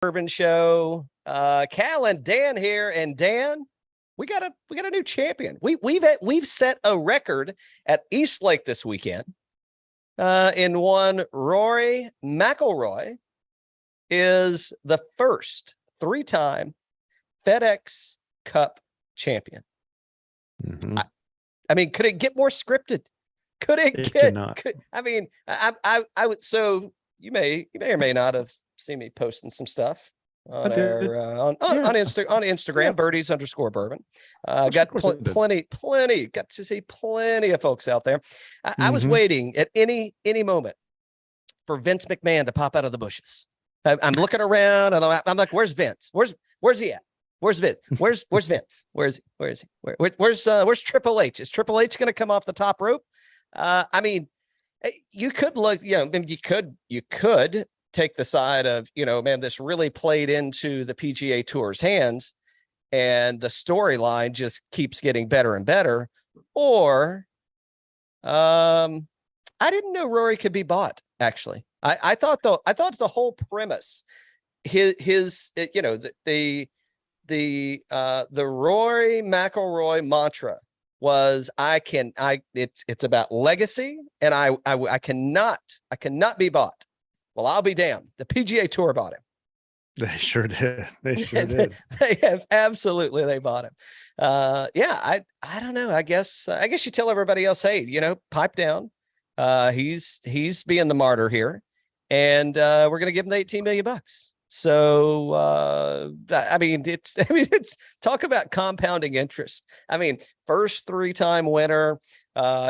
Urban Show. Cal and Dan here, and Dan, we got a new champion. We've set a record at East Lake this weekend. In one, Rory McIlroy is the first three-time FedEx Cup champion. Mm-hmm. I mean, could it get more scripted? Could it get? I would. So you may or may not have seen me posting some stuff on on Instagram, yeah. Birdies_bourbon. Got got to see plenty of folks out there. I was waiting at any moment for Vince McMahon to pop out of the bushes. I'm looking around and I'm like, where's Vince? Where's he at? Where's Vince? Where's Vince? Where's he? Where's Triple H? Is Triple H going to come off the top rope? I mean, you could look, you could take the side of, man, this really played into the PGA Tour's hands and the storyline just keeps getting better and better. Or, I didn't know Rory could be bought. Actually, I thought the whole premise, the Rory McIlroy mantra was it's about legacy, and I cannot be bought. Well, I'll be damned. The PGA Tour bought him. They sure did. They sure did. They have absolutely. They bought him. I don't know. I guess you tell everybody else, hey, pipe down. He's being the martyr here, and we're gonna give him the $18 million. So it's talk about compounding interest. I mean, first three-time winner.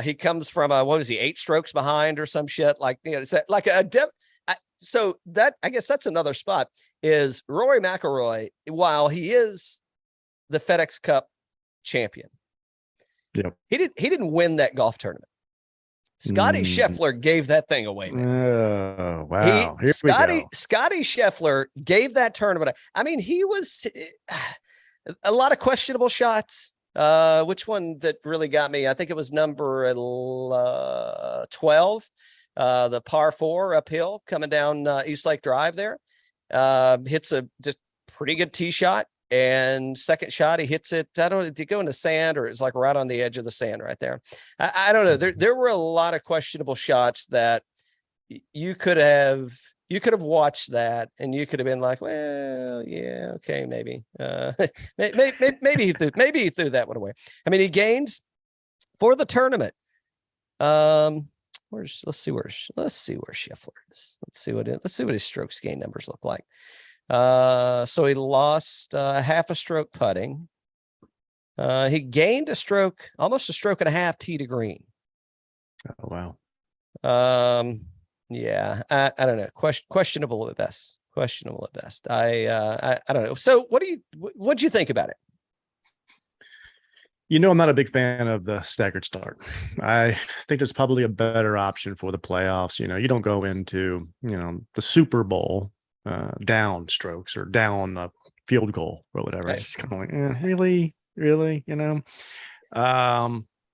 He comes from 8 strokes behind or some shit, is that like so that, I guess that's another spot, is Rory McIlroy, while he is the FedEx Cup champion. Yep. He didn't win that golf tournament. Scottie Scheffler gave that thing away, man. Oh, wow. Scottie Scheffler gave that tournament. I mean, he was a lot of questionable shots. Which one that really got me? I think it was number 12, the par 4 uphill coming down East Lake Drive there. Hits a just pretty good tee shot. And second shot, he hits it. I don't know, did it go in the sand or it's like right on the edge of the sand right there? I don't know. There were a lot of questionable shots that you could have watched that and you could have been like, well, yeah, okay, maybe. Maybe he threw that one away. I mean, he gains for the tournament. Let's see where Scheffler is. Let's see what his strokes gain numbers look like. So he lost half a stroke putting. He gained almost a stroke and a half tee to green. Oh, wow. Yeah, I don't know. Questionable at best. Questionable at best. I don't know. So what'd you think about it? I'm not a big fan of the staggered start. I think there's probably a better option for the playoffs. You don't go into, the Super Bowl down strokes or down a field goal or whatever. Right. It's kind of like, really,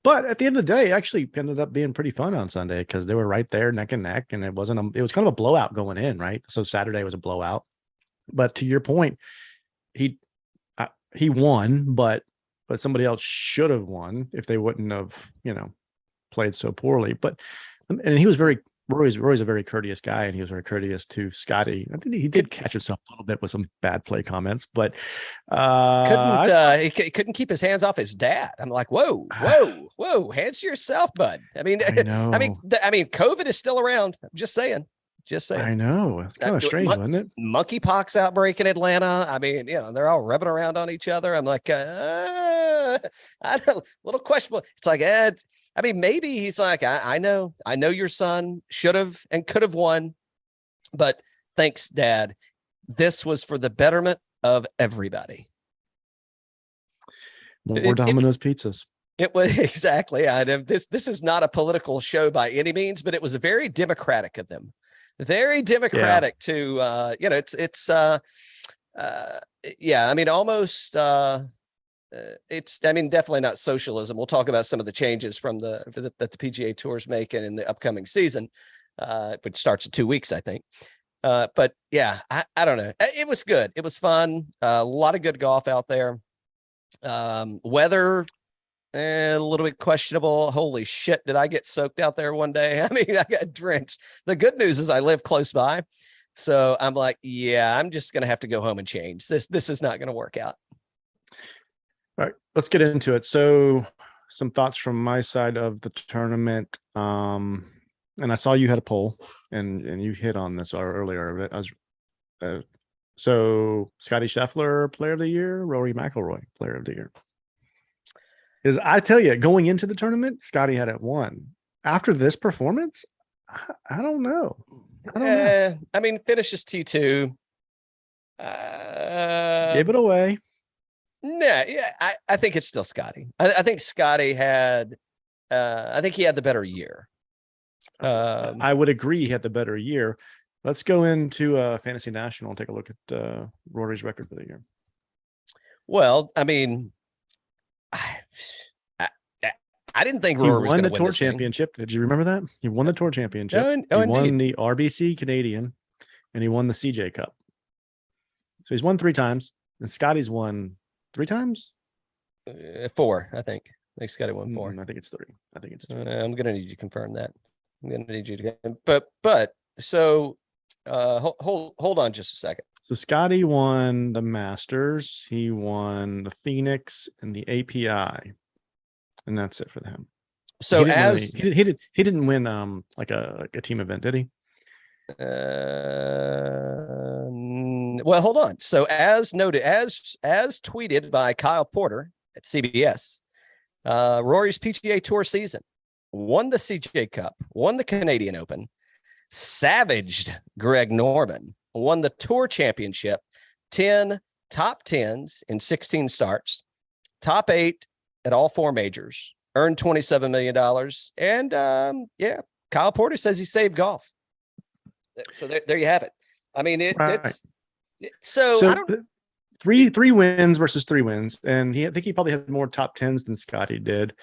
but at the end of the day, it actually ended up being pretty fun on Sunday because they were right there neck and neck, and it was kind of a blowout going in, right? So Saturday was a blowout, but to your point, he won, but somebody else should have won if they wouldn't have, played so poorly. But and he was Rory's a very courteous guy, and he was very courteous to Scottie. I think he did catch himself a little bit with some bad play comments, but he couldn't keep his hands off his dad. I'm like, whoa, hands to yourself, bud. I mean, COVID is still around. I'm just saying. I know. It's kind of strange, isn't it? Monkeypox outbreak in Atlanta. I mean, they're all rubbing around on each other. I'm like, I don't know, a little questionable. It's like, maybe he's like, I know your son should have and could have won, but thanks, Dad. This was for the betterment of everybody. More Domino's pizzas. It was exactly. This is not a political show by any means, but it was very democratic of them. Very democratic to, almost. It's definitely not socialism. We'll talk about some of the changes that the PGA Tour is making in the upcoming season, which starts in 2 weeks, I think. But yeah, I don't know. It was good. It was fun. A lot of good golf out there. Weather, a little bit questionable. Holy shit, did I get soaked out there one day? I mean, I got drenched. The good news is I live close by. So I'm like, yeah, I'm just going to have to go home and change. This is not going to work out. All right, let's get into it. So some thoughts from my side of the tournament. And I saw you had a poll and you hit on this earlier. So Scottie Scheffler, player of the year, Rory McIlroy, player of the year. Because I tell you, going into the tournament, Scottie had it won. After this performance, I don't know. I mean, finishes T2. Gave it away. Nah, yeah, I think it's still Scottie. I think Scottie had, I think he had the better year. I would agree he had the better year. Let's go into Fantasy National and take a look at Rory's record for the year. Well, I mean, I didn't think Rory was going to win the Tour championship. Did you remember that? He won the Tour championship. He won the RBC Canadian, and he won the CJ Cup. So he's won 3 times, and Scottie's won 3 times? 4, I think. I think Scottie won 4. I think it's 3. I'm going to need you to confirm that. I'm going to need you to. But so hold on just a second. So Scottie won the Masters. He won the Phoenix and the API. And that's it for him. So he didn't win like a team event, did he? Well, hold on. So as noted, as tweeted by Kyle Porter at CBS, Rory's PGA Tour season, won the CJ Cup, won the Canadian Open, savaged Greg Norman, won the Tour Championship, 10 top 10s in 16 starts, top 8 at all 4 majors, earned $27 million. And yeah, Kyle Porter says he saved golf. So there you have it. I mean, it's so I don't. 3 wins versus 3 wins, and I think he probably had more top 10s than Scottie did,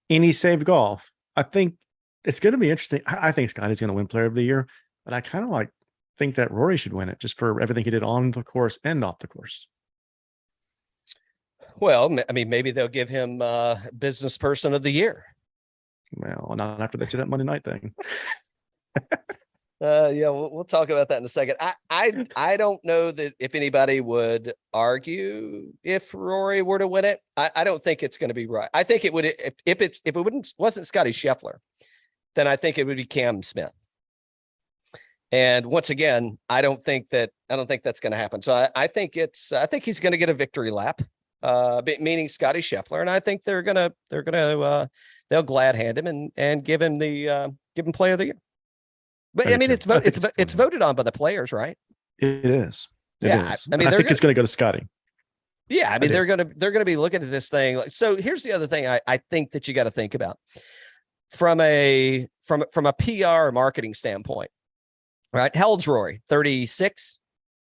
and he saved golf. I think it's going to be interesting. I think Scottie's going to win Player of the Year, but I kind of think that Rory should win it just for everything he did on the course and off the course. Well, I mean, maybe they'll give him Business Person of the Year. Well, not after they see that Monday night thing. Yeah, we'll talk about that in a second. I don't know that if anybody would argue if Rory were to win it. I don't think it's going to be right. I think it would if it wasn't Scottie Scheffler, then I think it would be Cam Smith. And once again, I don't think that's going to happen. So I think he's going to get a victory lap, meaning Scottie Scheffler, and I think they'll glad hand him and give him Player of the Year. But I mean, it's voted on by the players, right? It is. Yeah, I mean, I think it's going to go to Scottie. Yeah, I mean, they're gonna be looking at this thing. So here's the other thing I think that you got to think about from a PR or marketing standpoint, right? How old's Rory? 36,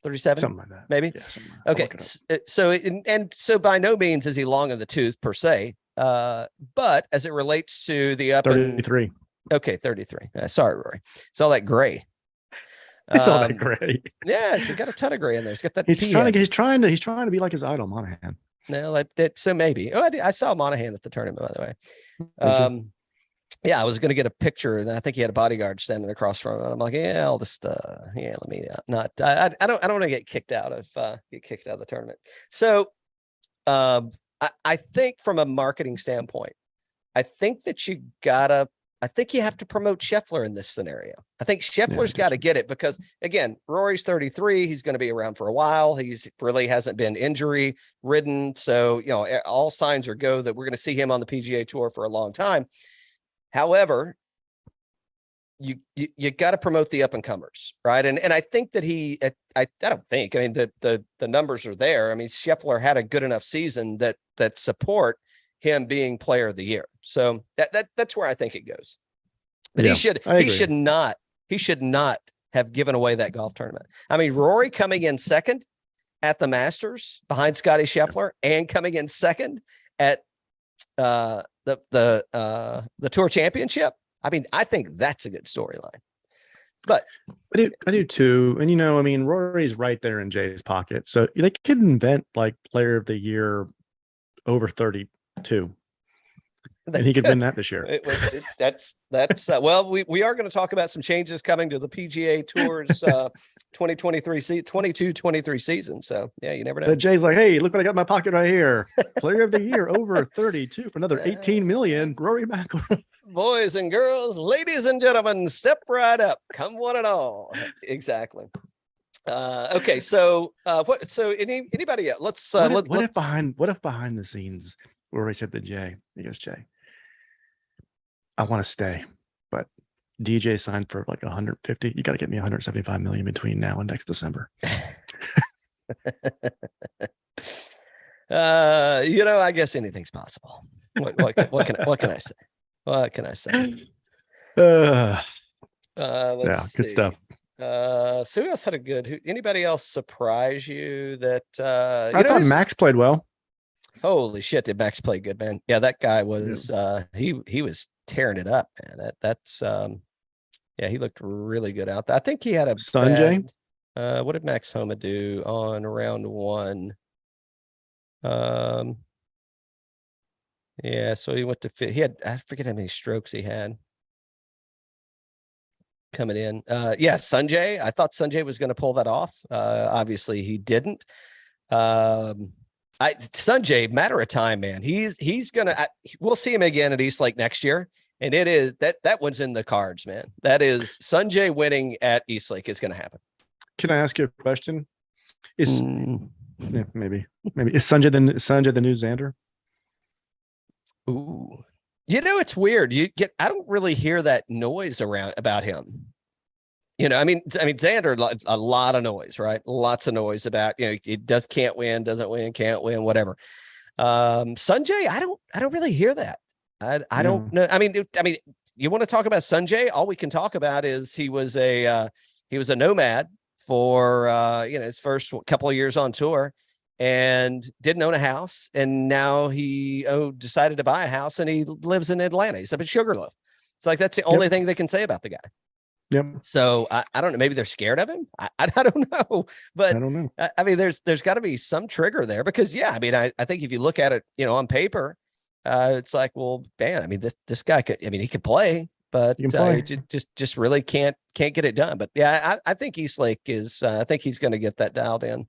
37, something like that, maybe. Yeah, okay, so by no means is he long in the tooth per se, but as it relates to the up 33. Okay, 33. Sorry, Rory. It's all that gray. It's all that gray. Yeah, he's got a ton of gray in there. He's got that. He's trying to be like his idol, Monahan. No, so maybe. Oh, I saw Monahan at the tournament, by the way. Yeah, I was going to get a picture, and I think he had a bodyguard standing across from him. And I'm like, yeah, I'll just, let me not. I don't want to get kicked out of the tournament. So, I think from a marketing standpoint, I think you have to promote Scheffler in this scenario. I think Scheffler's got to get it because, again, Rory's 33. He's going to be around for a while. He's really hasn't been injury ridden. So, all signs are go that we're going to see him on the PGA Tour for a long time. However, you got to promote the up and comers, right? And I think that I mean, the numbers are there. I mean, Scheffler had a good enough season that support him being Player of the Year. So that's where I think it goes. But he should not have given away that golf tournament. I mean, Rory coming in second at the Masters behind Scottie Scheffler and coming in second at the Tour Championship. I mean, I think that's a good storyline. But I do too. And, I mean, Rory's right there in Jay's pocket. So they could invent like player of the year over 32. And he could win that this year. That's well, we are going to talk about some changes coming to the PGA Tour's 22-23 season. So yeah, you never know. But Jay's like, hey, look what I got in my pocket right here. Player of the year over 32 for another 18 million. Rory McIlroy. Boys and girls, ladies and gentlemen, step right up. Come one and all. Exactly. Okay, so what? So anybody else? Let's. What if behind the scenes, Rory said to Jay, he goes, Jay, I want to stay, but DJ signed for like 150. You got to get me 175 million between now and next December. I guess anything's possible. What can I say? What can I say? Yeah, Let's good see. stuff. So who else had a good? Anybody else surprise you that? I thought Max played well. Holy shit! Did Max play good, man? Yeah, that guy was. He was tearing it up, man. That's. Yeah, he looked really good out there. I think he had a Sungjae. What did Max Homa do on round one? Yeah, so he went to fit. He had, I forget how many strokes he had coming in. Yeah, Sungjae. I thought Sungjae was going to pull that off. Obviously, he didn't. Sungjae, matter of time, man. He's gonna. We'll see him again at East Lake next year, and it is that one's in the cards, man. That is Sungjae winning at East Lake is going to happen. Can I ask you a question? Yeah, maybe is Sungjae the new Xander? Ooh, it's weird. I don't really hear that noise around about him. I mean, Xander, a lot of noise, right? Lots of noise about, it can't win, doesn't win, can't win, whatever. Sungjae, I don't really hear that. I don't know. I mean, you want to talk about Sungjae? All we can talk about is he was a nomad for, his first couple of years on tour and didn't own a house. And now he decided to buy a house and he lives in Atlanta. He's up in Sugarloaf. It's like, that's the only thing they can say about the guy. Yep. So I don't know. Maybe they're scared of him. I don't know. But I don't know. I mean, there's got to be some trigger there because, yeah, I mean, I think if you look at it, on paper, it's like, well, man, I mean, this guy could, he could play, but he just really can't get it done. But yeah, I think East Lake is. I think he's going to get that dialed in.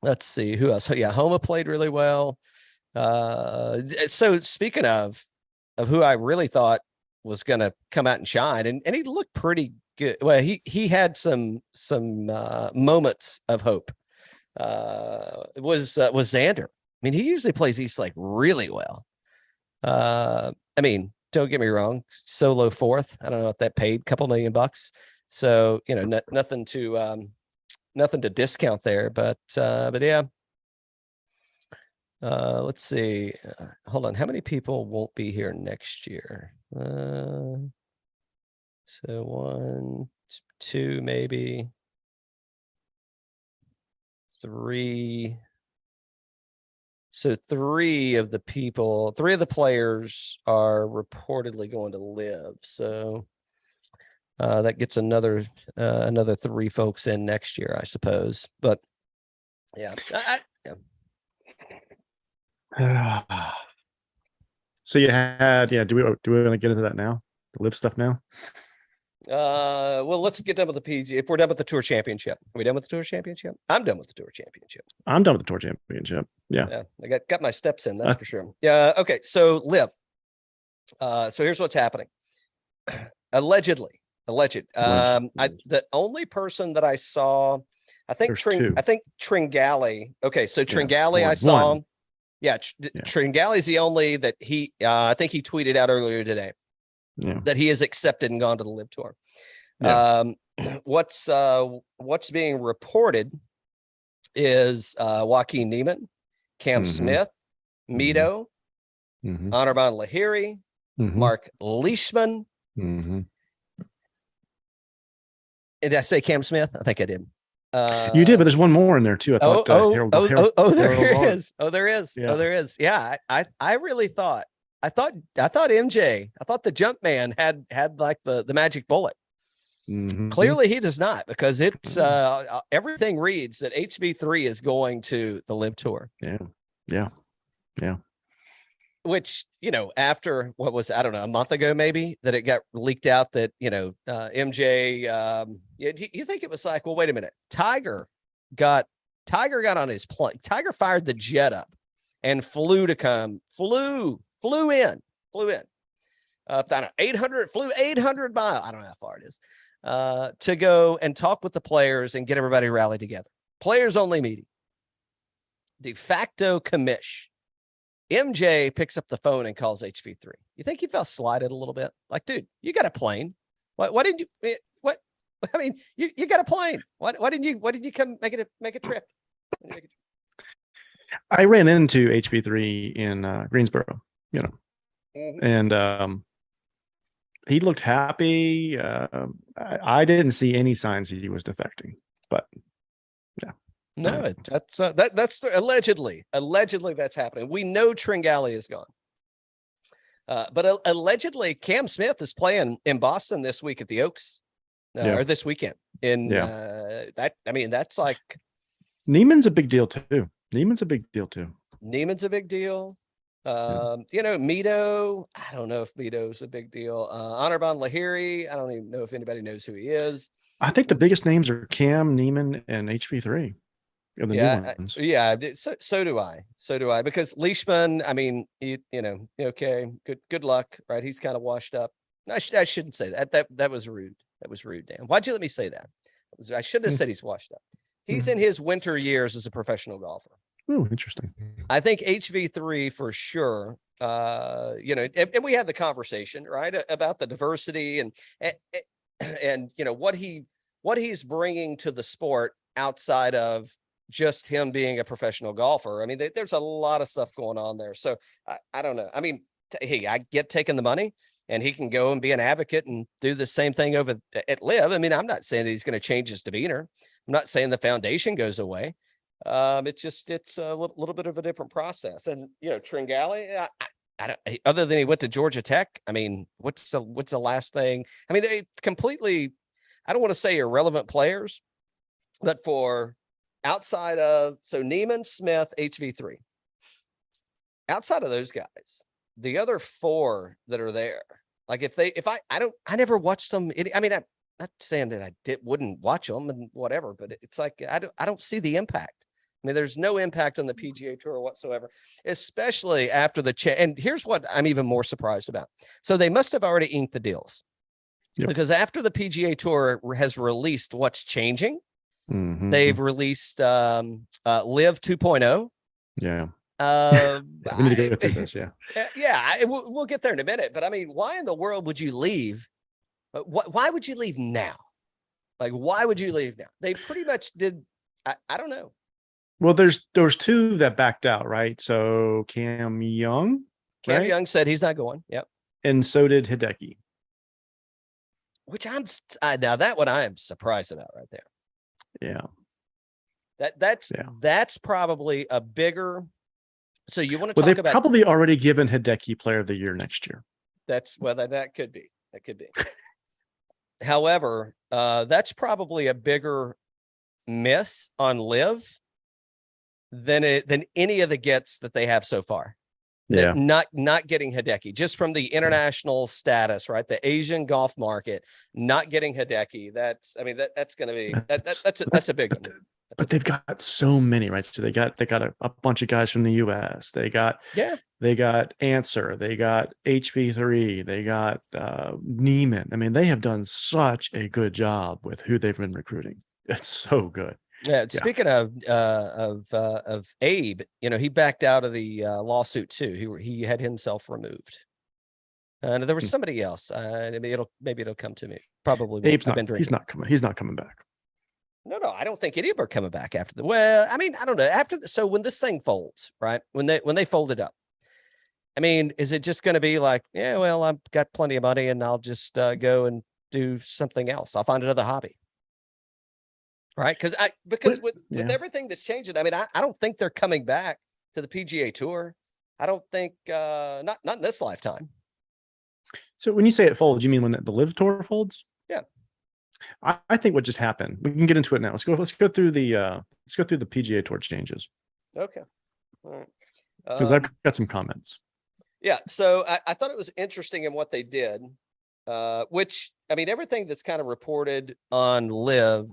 Let's see who else. Yeah, Homa played really well. So speaking of who I really thought was going to come out and shine, and he looked pretty good. Well, he had some moments of hope. Was Xander. I mean, he usually plays East Lake really well. I mean, don't get me wrong, solo fourth. I don't know if that paid a couple $1 million. So, nothing to discount there, but yeah. Let's see. Hold on. How many people won't be here next year? So 1, 2, maybe 3. So 3 of the players are reportedly going to LIV. So that gets another 3 folks in next year, I suppose. But yeah, So you had, do we want to get into that now? The LIV stuff now? Well, let's get done with the PGA. If we're done with the Tour Championship, are we done with the Tour Championship? I'm done with the Tour Championship. I'm done with the Tour Championship. Yeah, I got my steps in. That's for sure. Yeah. Okay. So LIV. So here's what's happening. Alleged. The only person that I saw, I think Tringale. Okay. So Tringale, I saw. One. Yeah, Tringale is the only that he. I think he tweeted out earlier today that he has accepted and gone to the LIV Tour. Yeah. What's being reported is Joaquin Neimann, Cam Smith, Mito, Honorable Lahiri, Marc Leishman. Did I say Cam Smith? I think I did. You did, but there's one more in there too. I thought. There is. Yeah, I really thought. I thought MJ, I thought the jump man had like the magic bullet. Mm-hmm. Clearly he does not, because it's everything reads that HV3 is going to the LIV Tour. Yeah. Which, after what was, I don't know, a month ago, maybe, that it got leaked out that, MJ, you think it was like, well, wait a minute. Tiger got on his plane. Tiger fired the jet up and flew in. I don't know, 800 miles. I don't know how far it is, to go and talk with the players and get everybody rallied together. Players only meeting. De facto commish. MJ picks up the phone and calls HV3. You think he felt slighted a little bit? Like, dude, you got a plane. Why didn't you? What? I mean, you got a plane. Why didn't you come make a trip? I ran into HV3 in Greensboro, and he looked happy. I didn't see any signs that he was defecting, but yeah. No, that's allegedly that's happening. We know Tringale is gone. But allegedly Cam Smith is playing in Boston this week at the Oaks, or this weekend. That's like, Neimann's a big deal too. Mito, I don't know if Mito's a big deal. Anirban Lahiri, I don't even know if anybody knows who he is. I think the biggest names are Cam, Neimann, and HV3. New ones. So do I, because Leishman, I mean, okay, good luck, right? He's kind of washed up. I shouldn't say that. That was rude. Dan. Why'd you let me say that? I shouldn't have said he's washed up. He's in his winter years as a professional golfer. Oh, interesting. I think HV3 for sure. And we had the conversation, right, about the diversity and what he's bringing to the sport outside of just him being a professional golfer. I mean, there's a lot of stuff going on there. So I don't know. I mean, hey, I get taking the money, and he can go and be an advocate and do the same thing over at LIV. I mean, I'm not saying that he's going to change his demeanor. I'm not saying the foundation goes away. It's a little bit of a different process. And, Tringale, I don't, other than he went to Georgia Tech, I mean, what's the last thing? I mean, they completely, I don't want to say irrelevant players, but for outside of, so Neimann, Smith, HV3, outside of those guys, the other four that are there, like I never watched them. I mean, I'm not saying that I wouldn't watch them and whatever, but it's like, I don't see the impact. I mean, there's no impact on the PGA Tour whatsoever, especially after and here's what I'm even more surprised about. So they must have already inked the deals, because after the PGA Tour has released what's changing, they've released LIV 2.0. Yeah. We need to go through this. We'll get there in a minute. But I mean, why in the world would you leave? Why would you leave now? Like, why would you leave now? They pretty much did. I don't know. Well, there's two that backed out, right? So Cam Young said he's not going. Yep. And so did Hideki. Which now that one I am surprised about right there. Yeah. That's probably a bigger. So you want to talk they've about probably already given Hideki Player of the Year next year. That could be. That could be. However, that's probably a bigger miss on LIV than any of the gets that they have so far. Yeah. Not getting Hideki, just from the international status, right? The Asian golf market, not getting Hideki. That's going to be that's a big one. But they've got so many, right? So they got a bunch of guys from the US. They got Answer, they got HV3, they got Neimann. I mean, they have done such a good job with who they've been recruiting. It's so good. Yeah. Speaking of Abe, he backed out of the lawsuit too. He had himself removed. And there was somebody else. Maybe it'll come to me. Probably. Abe's he's not coming back. No, I don't think any of them are coming back after well, I mean, I don't know. So when this thing folds, right? When they fold it up, I mean, is it just going to be like, yeah, well, I've got plenty of money and I'll just go and do something else. I'll find another hobby. Right. Because with everything that's changing, I mean, I don't think they're coming back to the PGA Tour. I don't think not in this lifetime. So when you say it folds, you mean when the LIV Tour folds? Yeah. I think what just happened. We can get into it now. Let's go through the PGA Tour changes. Okay. All right. Because I've got some comments. Yeah. So I thought it was interesting in what they did, which, I mean, everything that's kind of reported on LIV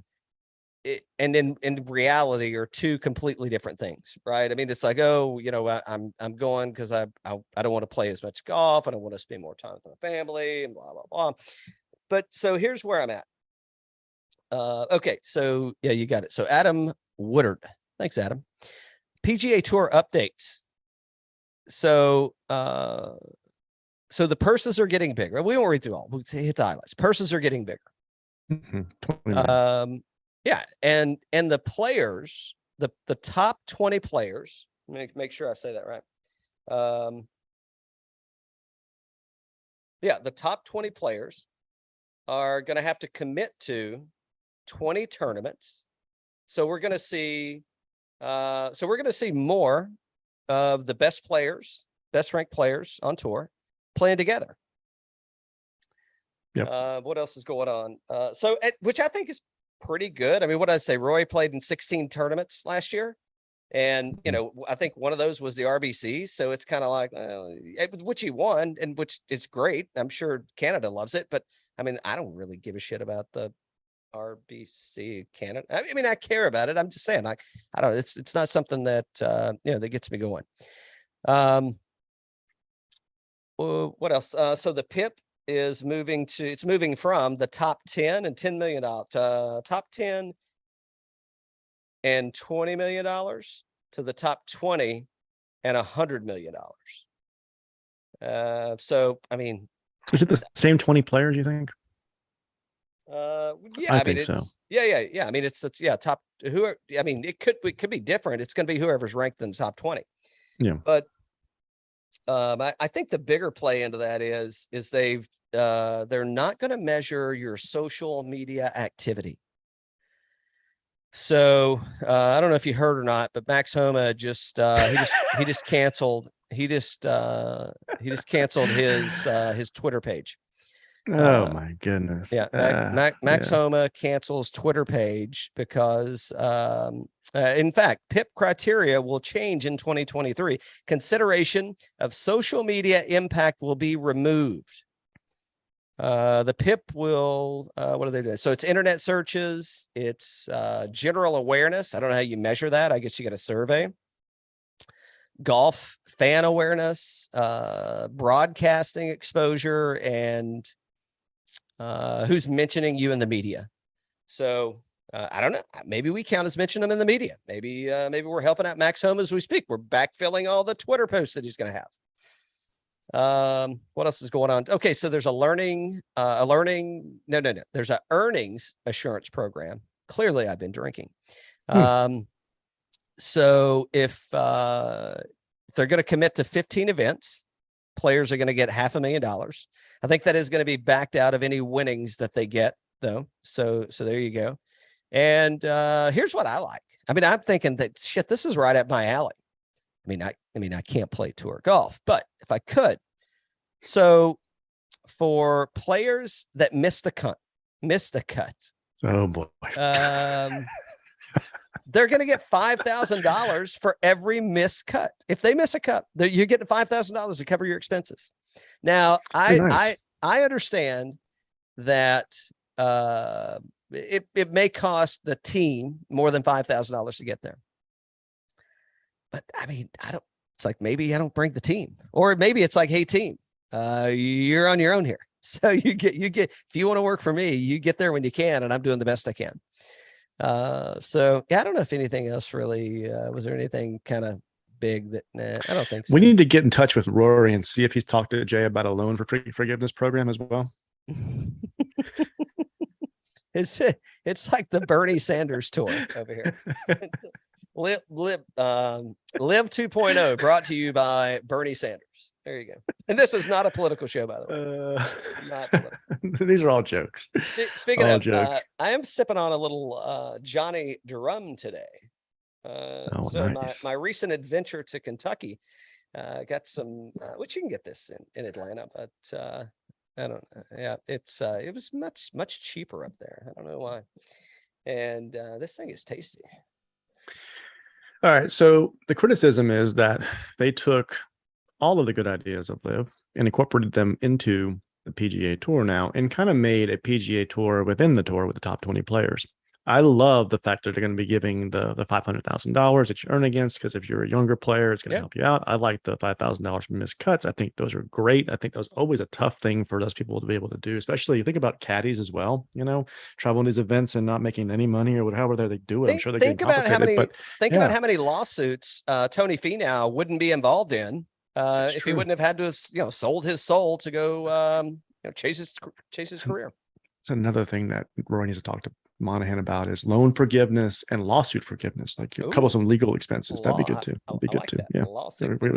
and in reality are two completely different things, right? I mean, it's like, oh, you know, I'm going because I don't want to play as much golf. I don't want to spend more time with my family and blah, blah, blah. But so here's where I'm at. Okay. So yeah, you got it. So Adam Woodard. Thanks, Adam. PGA Tour updates. So the purses are getting bigger. We won't read through all. We'll hit the highlights. Purses are getting bigger. Mm-hmm. Yeah, and the players, the top 20 players. Make sure I say that right. Yeah, the top 20 players are going to have to commit to 20 tournaments. So we're going to see. So we're going to see more of the best players, best ranked players on tour playing together. Yep. What else is going on? Which I think is pretty good. I mean, what did I say? Roy played in 16 tournaments last year. And, you know, I think one of those was the RBC. So it's kind of like, which he won and which is great. I'm sure Canada loves it. But I mean, I don't really give a shit about the RBC Canada. I mean, I care about it. I'm just saying, like, I don't know. It's not something that, that gets me going. What else? So the PIP is moving from the top 10 and $10 million to top 10 and $20 million to the top 20 and $100 million. So, I mean, is it the same 20 players, you think? Yeah, I mean, it's, so. Yeah. I mean, it's top I mean, it could be different. It's going to be whoever's ranked in the top 20. Yeah. But I think the bigger play into that is they're not going to measure your social media activity. So I don't know if you heard or not, but Max Homa just canceled his Twitter page. Oh my goodness. Yeah. Max Homa cancels Twitter page because, in fact, PIP criteria will change in 2023. Consideration of social media impact will be removed. The PIP will, what are they doing? So it's internet searches. It's general awareness. I don't know how you measure that. I guess you got a survey. Golf fan awareness, broadcasting exposure, and who's mentioning you in the media. So I don't know. Maybe we count as mentioning them in the media. Maybe we're helping out Max Homa as we speak. We're backfilling all the Twitter posts that he's going to have. What else is going on? Okay, so there's there's a earnings assurance program. Clearly, I've been drinking. So if they're going to commit to 15 events, players are going to get $500,000. I think that is going to be backed out of any winnings that they get, though. So there you go. And here's what I like. I mean, I'm thinking that shit, this is right up my alley. I mean, I can't play tour golf, but if I could. So for players that missed the cut. Oh boy. They're going to get $5,000 for every missed cut. If they miss a cut, you're getting $5,000 to cover your expenses. Now, I understand that it may cost the team more than $5,000 to get there. But I mean, it's like, maybe I don't bring the team, or maybe it's like, hey team, you're on your own here. So you get, if you want to work for me, you get there when you can, and I'm doing the best I can. So yeah, I don't know if anything else really, was there anything kind of big that, I don't think so. We need to get in touch with Rory and see if he's talked to Jay about a loan for forgiveness program as well. It's like the Bernie Sanders tour over here. Live 2.0 brought to you by Bernie Sanders. There you go. And this is not a political show, by the way. Not political. These are all jokes. Speaking of jokes, I am sipping on a little Johnny Drum today. Nice. My recent adventure to Kentucky, got some, which you can get this in Atlanta, but I don't know. Yeah, it was much cheaper up there. I don't know why. And this thing is tasty. All right. So the criticism is that they took all of the good ideas of LIV and incorporated them into the PGA Tour now and kind of made a PGA Tour within the tour with the top 20 players. I love the fact that they're going to be giving the $500,000 that you earn against, because if you're a younger player, it's going to help you out. I like the $5,000 for missed cuts. I think those are great. I think that's always a tough thing for those people to be able to do, especially you think about caddies as well, traveling these events and not making any money or however they do it. I'm sure they're getting compensated. Think about how many lawsuits Tony Finau wouldn't be involved in if he wouldn't have had to have sold his soul to go chase his career. It's another thing that Rory needs to talk to Monahan about is loan forgiveness and lawsuit forgiveness, like a couple of some legal expenses. That'd be good too. That'd be good too. Yeah,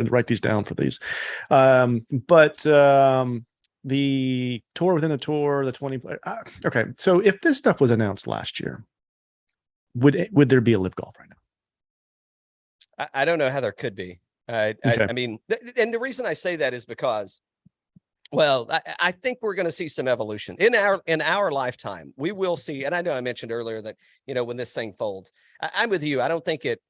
write these down for these. But the tour within a tour, the 20 player. Okay, so if this stuff was announced last year, would there be a LIV Golf right now? I don't know how there could be. I mean, and the reason I say that is because, well, I think we're going to see some evolution in our lifetime. We will see, and I know I mentioned earlier that when this thing folds, I'm with you. I don't think it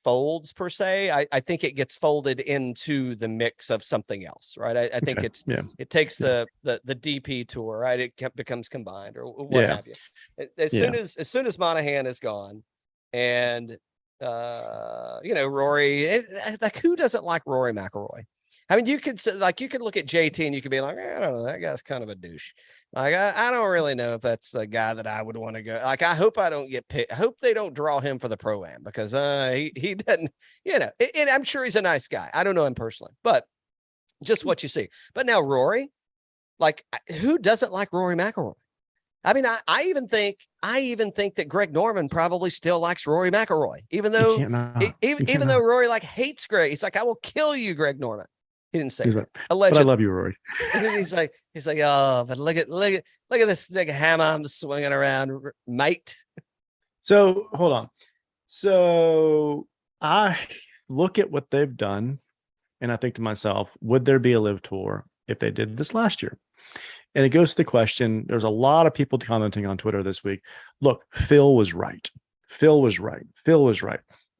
folds per se. I think it gets folded into the mix of something else, right? I think it takes the DP tour, right? It becomes combined or what have you. As soon as Monahan is gone, and Rory, like, who doesn't like Rory McIlroy? I mean, you could look at JT and you could be like, I don't know, that guy's kind of a douche. Like, I don't really know if that's a guy that I would want to go. Like, I hope I don't get picked. I hope they don't draw him for the Pro-Am, because he doesn't, and I'm sure he's a nice guy. I don't know him personally, but just what you see. But now Rory, like, who doesn't like Rory McIlroy? I mean, I even think that Greg Norman probably still likes Rory McIlroy, even though Rory like hates Greg. He's like, I will kill you, Greg Norman. He didn't say that. But I love you, Rory. he's like, oh, but look at this big hammer I'm swinging around, mate. So hold on. So I look at what they've done, and I think to myself, would there be a LIV Tour if they did this last year? And it goes to the question. There's a lot of people commenting on Twitter this week. Look, Phil was right. Phil was right.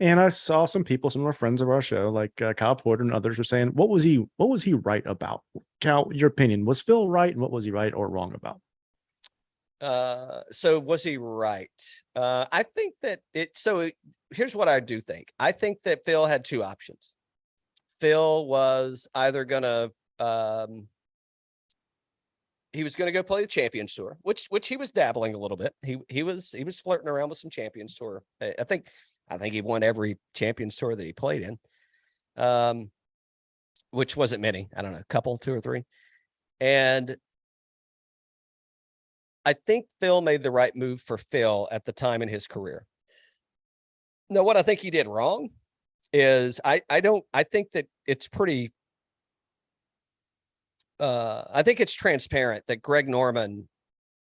And I saw some people, some of our friends of our show, like Kyle Porter and others, were saying, what was he right about? Cal, your opinion, was Phil right, and what was he right or wrong about? So was he right? I think that here's what I do think. I think that Phil had two options. Phil was either gonna he was going to go play the Champions Tour, which he was dabbling a little bit. He was flirting around with some Champions Tour. I think he won every Champions Tour that he played in, which wasn't many. I don't know, a couple, 2 or 3. And I think Phil made the right move for Phil at the time in his career. Now, what I think he did wrong is I think that it's pretty. I think it's transparent that Greg Norman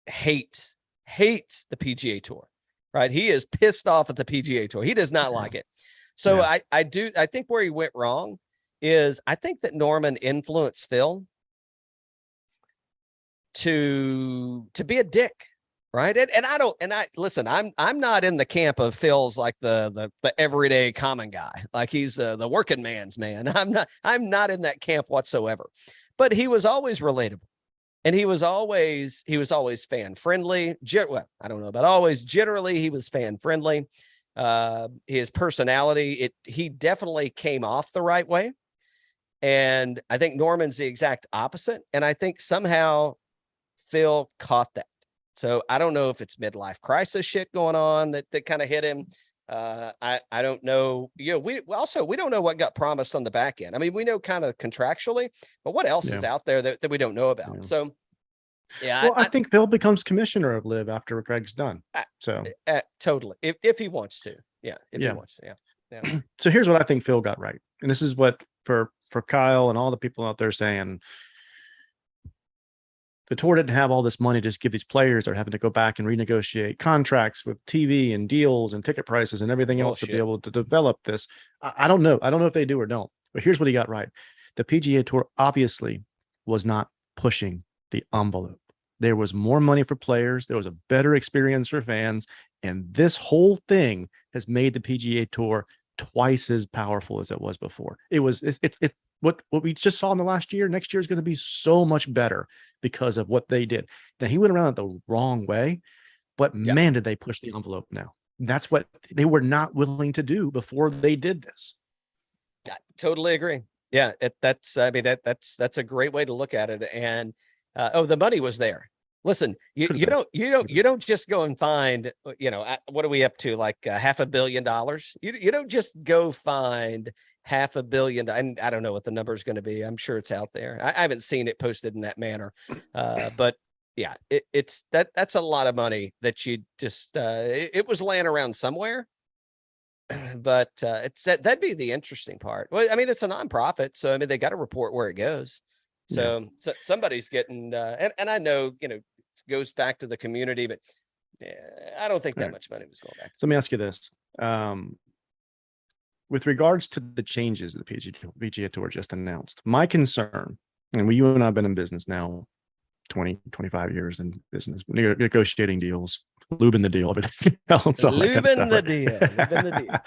hates the PGA Tour, right? He is pissed off at the PGA Tour. He does not like it. So yeah. I think where he went wrong is I think that Norman influenced Phil to be a dick, right? And listen, I'm not in the camp of Phil's like the everyday common guy. Like he's the working man's man. I'm not in that camp whatsoever. But he was always relatable, and he was always fan friendly. Well, I don't know about always. Generally, he was fan friendly. His personality, he definitely came off the right way. And I think Norman's the exact opposite. And I think somehow Phil caught that. So I don't know if it's midlife crisis shit going on that kind of hit him. I don't know. We don't know what got promised on the back end. I mean, we know kind of contractually, but what else is out there that we don't know about? Yeah. So, yeah. Well, I think Phil becomes commissioner of LIV after Greg's done. So totally, if he wants to, he wants to, yeah. So here's what I think Phil got right, and this is what for Kyle and all the people out there saying, the tour didn't have all this money to just give these players. They're having to go back and renegotiate contracts with TV and deals and ticket prices and everything else to be able to develop this. I don't know. I don't know if they do or don't. But here's what he got right. The PGA Tour obviously was not pushing the envelope. There was more money for players. There was a better experience for fans. And this whole thing has made the PGA Tour twice as powerful as it was before. It's what we just saw in the last year. Next year is going to be so much better because of what they did. Now, he went around it the wrong way, but man, did they push the envelope now. That's what they were not willing to do before they did this. I totally agree. Yeah, that's a great way to look at it. And the money was there. Listen, you don't just go and find, what are we up to, like $500 million? You don't just go find $500 million. And I don't know what the number is going to be. I'm sure it's out there. I haven't seen it posted in that manner, but yeah, that's a lot of money that you just it was laying around somewhere. But that'd be the interesting part. Well, I mean, it's a nonprofit, so I mean they got to report where it goes. So somebody's getting and I know, it goes back to the community, but I don't think that much money was going back. So let me ask you this. With regards to the changes the PGA Tour just announced, my concern, and you and I have been in business now 20, 25 years in business, negotiating deals, lubing the deal, everything else. Lubing the deal.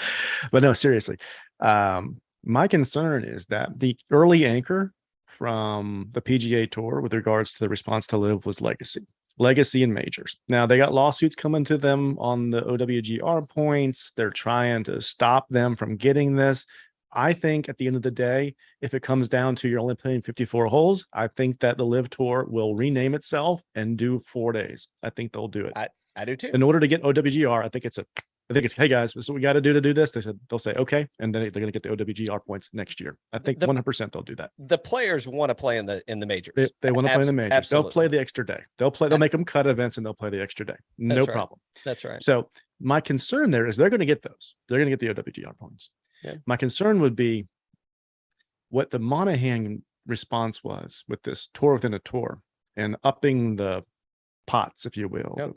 But no, seriously. My concern is that the early anchor from the PGA Tour with regards to the response to LIV was legacy and majors. Now they got lawsuits coming to them on the OWGR points. They're trying to stop them from getting this. I think at the end of the day, if it comes down to you're only playing 54 holes, I think that the LIV Tour will rename itself and do 4 days. I think they'll do it. I do too. In order to get OWGR, I think it's hey guys, this is what we got to do this. They'll say okay, and then they're going to get the OWGR points next year. I think 100% they'll do that. The players want to play in the majors. They want to play in the majors. Absolutely. They'll play the extra day. They'll make them cut events and they'll play the extra day. No problem. That's right. So my concern there is they're going to get those. They're going to get the OWGR points. Yeah. My concern would be what the Monahan response was with this tour within a tour and upping the pots, if you will,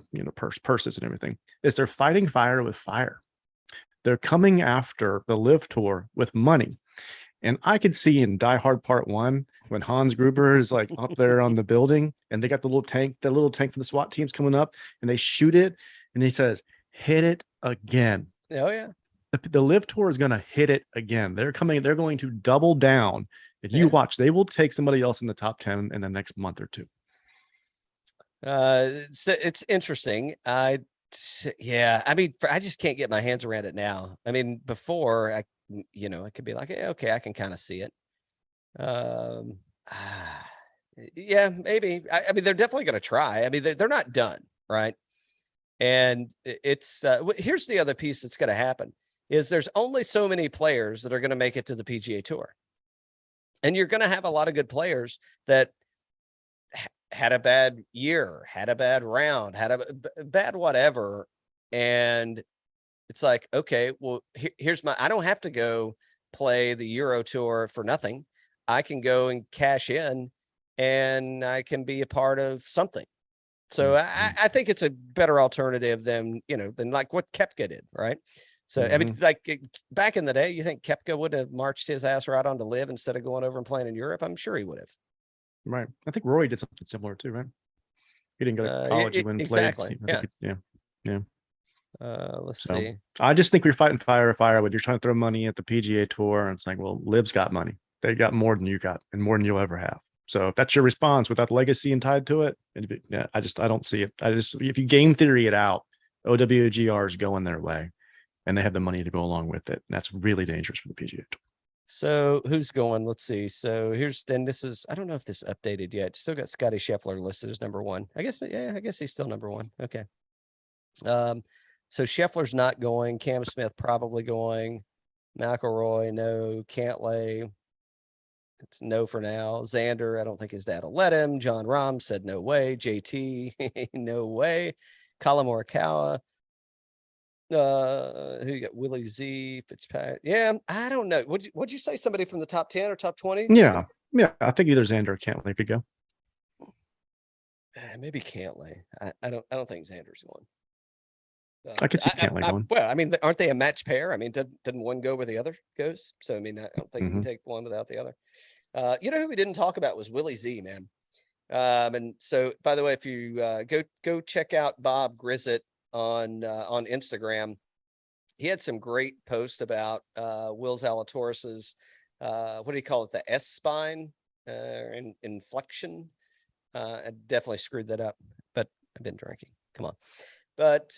purses and everything, is they're fighting fire with fire. They're coming after the LIV Tour with money. And I could see in Die Hard Part 1 when Hans Gruber is like up there on the building and they got the little tank from the SWAT teams coming up and they shoot it and he says, hit it again. Oh yeah. The LIV Tour is going to hit it again. They're going to double down. If you watch, they will take somebody else in the top 10 in the next month or two. So it's interesting. I mean, I just can't get my hands around it now. I mean, before I could be like, okay, I can kind of see it. Yeah, maybe. I mean, they're definitely going to try. I mean, they're not done, right? And it's here's the other piece that's going to happen is there's only so many players that are going to make it to the PGA Tour, and you're going to have a lot of good players that had a bad year, had a bad round, had a bad whatever. And it's like, okay, well, here's I don't have to go play the Euro Tour for nothing. I can go and cash in and I can be a part of something. So I think it's a better alternative than like what Koepka did, right? So, I mean, like back in the day, you think Koepka would have marched his ass right on to LIV instead of going over and playing in Europe? I'm sure he would have. Right. I think Rory did something similar too, right? He didn't go to college. He went and exactly. played. Yeah. Let's see. I just think we're fighting fire when you're trying to throw money at the PGA Tour. And it's like, well, LIV's got money. They got more than you got and more than you'll ever have. So if that's your response without legacy and tied to it, I don't see it. If you game theory it out, OWGR is going their way and they have the money to go along with it. And that's really dangerous for the PGA Tour. So who's going? Let's see. So this is, I don't know if this is updated yet. Still got Scottie Scheffler listed as number 1. I guess he's still number 1. Okay. So Scheffler's not going. Cam Smith probably going. McIlroy, no. Cantlay, it's no for now. Xander, I don't think his dad will let him. John Rahm said no way. JT, no way. Colin Morikawa. Who you got? Willie Z, Fitzpatrick. Yeah, I don't know. Would you say somebody from the top 10 or top 20? Yeah. I think either Xander or Cantlay could go. Maybe Cantlay. I don't think Xander's going. I could see Cantlay going. Well, I mean, aren't they a match pair? I mean, didn't one go where the other goes? So, I mean, I don't think you can take one without the other. You know who we didn't talk about was Willie Z, man. And so, by the way, if you go check out Bob Grissett on Instagram, he had some great posts about Will Zalatoris's what do you call it? The S spine inflection. I definitely screwed that up, but I've been drinking. Come on. But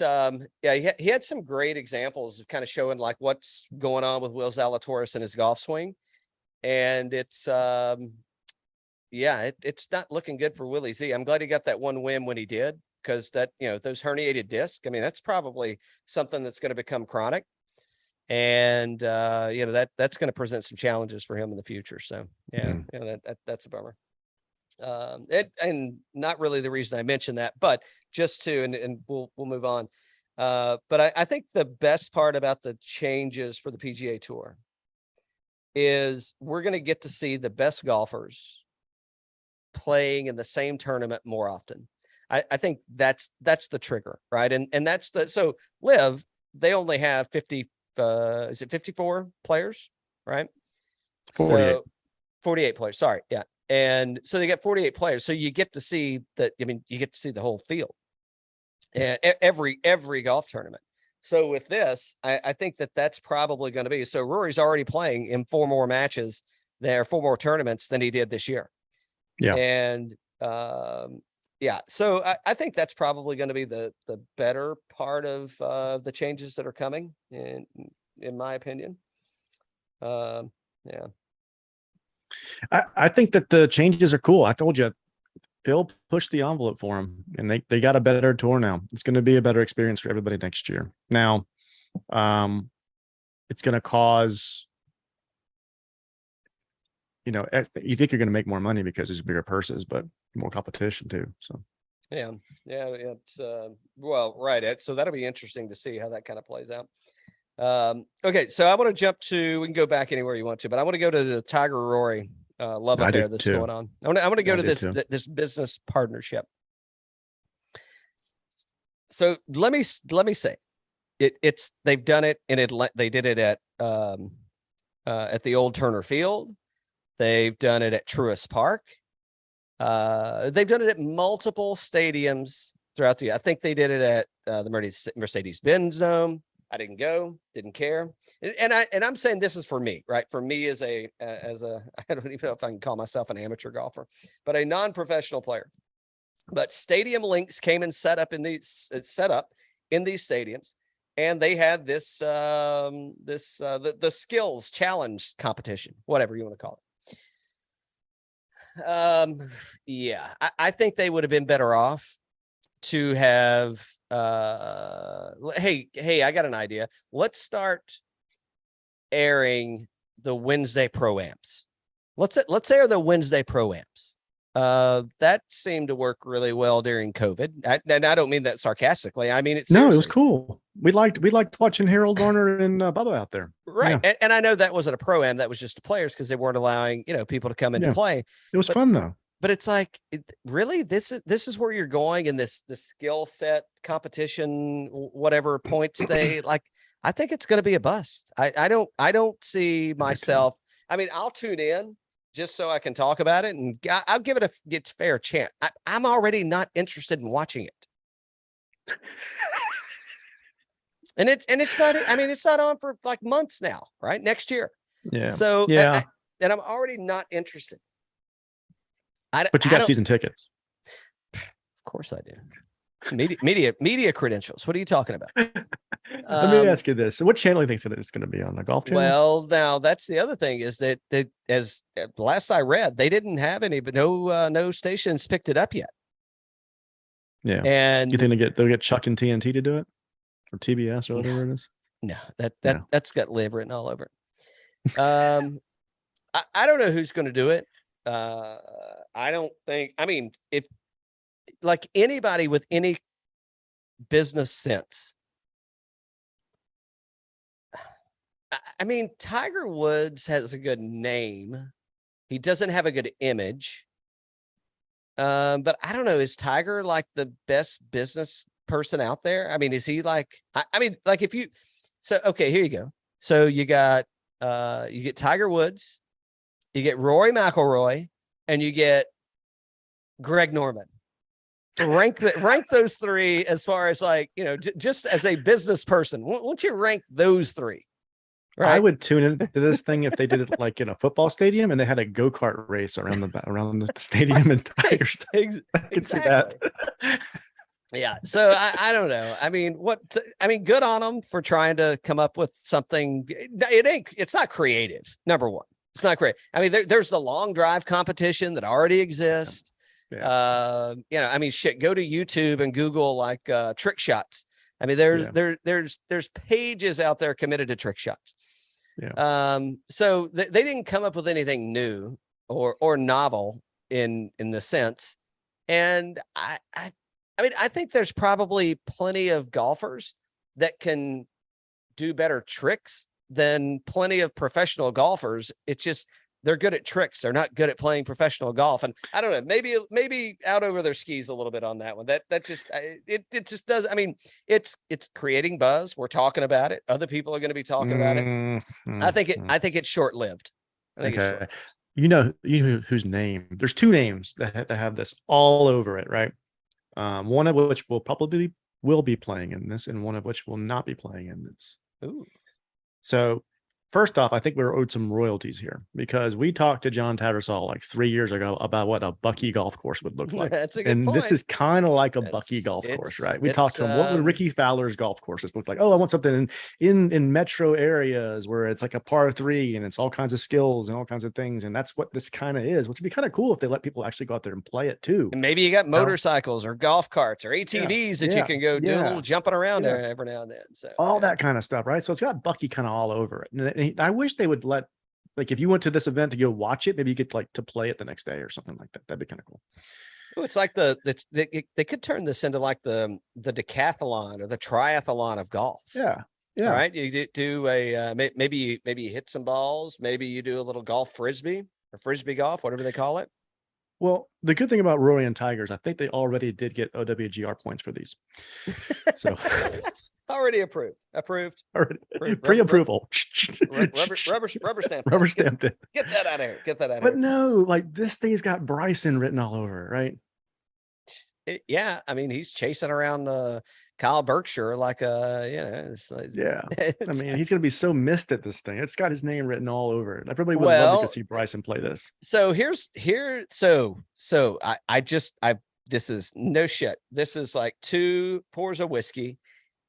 yeah, he had some great examples of kind of showing like what's going on with Will Zalatoris and his golf swing. And it's it's not looking good for Willie Z. I'm glad he got that one win when he did, because that, those herniated discs, I mean, that's probably something that's going to become chronic. And that's going to present some challenges for him in the future. So that's a bummer. And not really the reason I mentioned that, but just to, and we'll move on. But I think the best part about the changes for the PGA Tour is we're going to get to see the best golfers playing in the same tournament more often. I think that's the trigger, right? And that's so LIV, they only have 54 players, right? 48. So 48 players. Sorry. Yeah. And so they get 48 players. So you get to see that. I mean, you get to see the whole field and every golf tournament. So with this, I think that's probably going to be, so Rory's already playing in 4 more matches there, 4 more tournaments than he did this year. Yeah. And so I think that's probably going to be the better part of the changes that are coming in my opinion. Yeah. I think that the changes are cool. I told you, Phil pushed the envelope for him, and they got a better tour now. It's going to be a better experience for everybody next year. Now, it's going to cause, you think you're going to make more money because there's bigger purses, but more competition too. So yeah, it's well, right. So that'll be interesting to see how that kind of plays out. Okay, so I want to jump to, we can go back anywhere you want to, but I want to go to the Tiger Rory love affair that's going on. I want to go to this business partnership. So let me say it's they've done it in Atlanta. They did it at the old Turner Field. They've done it at Truist Park. They've done it at multiple stadiums throughout the year. I think they did it at the Mercedes-Benz Dome. I didn't go, didn't care. And I'm saying this is for me, right? For me as a I don't even know if I can call myself an amateur golfer, but a non-professional player. But Stadium Links came and set up in these stadiums, and they had the skills challenge competition, whatever you want to call it. I think they would have been better off to have hey, I got an idea. Let's start airing the Wednesday pro-ams. Let's air the Wednesday pro-ams. That seemed to work really well during COVID. And I don't mean that sarcastically. I mean it seriously. No, it was cool. We liked watching Harold Varner and Bubba out there. Right. Yeah. And I know that wasn't a pro-am, that was just the players, because they weren't allowing, people to come in and play. It was fun though. But it's like, really, this is where you're going in this skill set competition, whatever points they like. I think it's going to be a bust. I don't see myself. I mean, I'll tune in just so I can talk about it, and I'll give it a fair chance. I'm already not interested in watching it. And it's not. I mean, it's not on for like months now, right? Next year. Yeah. So and I'm already not interested. But you got season tickets. Of course I do. Media credentials. What are you talking about? Let me ask you this. What channel do you think it's going to be on? The Golf Channel? Well, now that's the other thing, is that as last I read, they didn't have any, but no stations picked it up yet. Yeah. And you think they'll get Chuck and TNT to do it? Or TBS or whatever it is? No, that's got LIV written all over it. I don't know who's going to do it. I don't think, I mean, if like anybody with any business sense, I mean, Tiger Woods has a good name. He doesn't have a good image. But I don't know, is Tiger like the best business person out there? I mean, is he like, I mean, like if you, so, okay, here you go. So you get Tiger Woods, you get Rory McIlroy, and you get Greg Norman. Rank those three as far as like, you know, just as a business person. Once you rank those three, right? I would tune into this thing if they did it like in a football stadium and they had a go-kart race around the stadium and tires. I could see that. Yeah. So I don't know. I mean, good on them for trying to come up with something. It's not creative. Number one, it's not great. I mean, there's the long drive competition that already exists. Yeah. You know, I mean, shit, go to YouTube and Google like trick shots. I mean, there's pages out there committed to trick shots. Yeah. So they didn't come up with anything new or novel in the sense. And I mean, I think there's probably plenty of golfers that can do better tricks than plenty of professional golfers. It's just they're good at tricks. They're not good at playing professional golf. And I don't know, maybe out over their skis a little bit on that one. That just, it just does. I mean, it's creating buzz. We're talking about it. Other people are going to be talking about it. I think it's short-lived. Okay. You know whose name, there's two names that have this all over it, right? One of which will be playing in this, and one of which will not be playing in this. Ooh. So first off, I think we're owed some royalties here because we talked to John Tattersall like 3 years ago about what a Bucky golf course would look like. That's a good point. This is kind of like a Bucky golf course, right? We talked to him. What would Ricky Fowler's golf courses look like? Oh, I want something in metro areas where it's like a par 3 and it's all kinds of skills and all kinds of things. And that's what this kind of is, which would be kind of cool if they let people actually go out there and play it too. And maybe you got motorcycles or golf carts or ATVs that you can go do a little jumping around there every now and then. So all that kind of stuff, right? So it's got Bucky kind of all over it. And I wish they would let, like, if you went to this event to go watch it, maybe you could like to play it the next day or something like that. That'd be kind of cool. Oh, it's like they could turn this into like the decathlon or the triathlon of golf. Yeah. Right. You do a maybe you hit some balls. Maybe you do a little golf frisbee or frisbee golf, whatever they call it. Well, the good thing about Rory and Tigers, I think they already did get OWGR points for these. So. Already approved. Pre-approval. Rubber stamp. Rubber stamped it. Get that out of here. But no, like this thing's got Bryson written all over it, right? Yeah, I mean he's chasing around Kyle Berkshire like it's like, I mean he's gonna be so missed at this thing. It's got his name written all over it. Everybody would love to see Bryson play this. So this is no shit. This is like 2 pours of whiskey.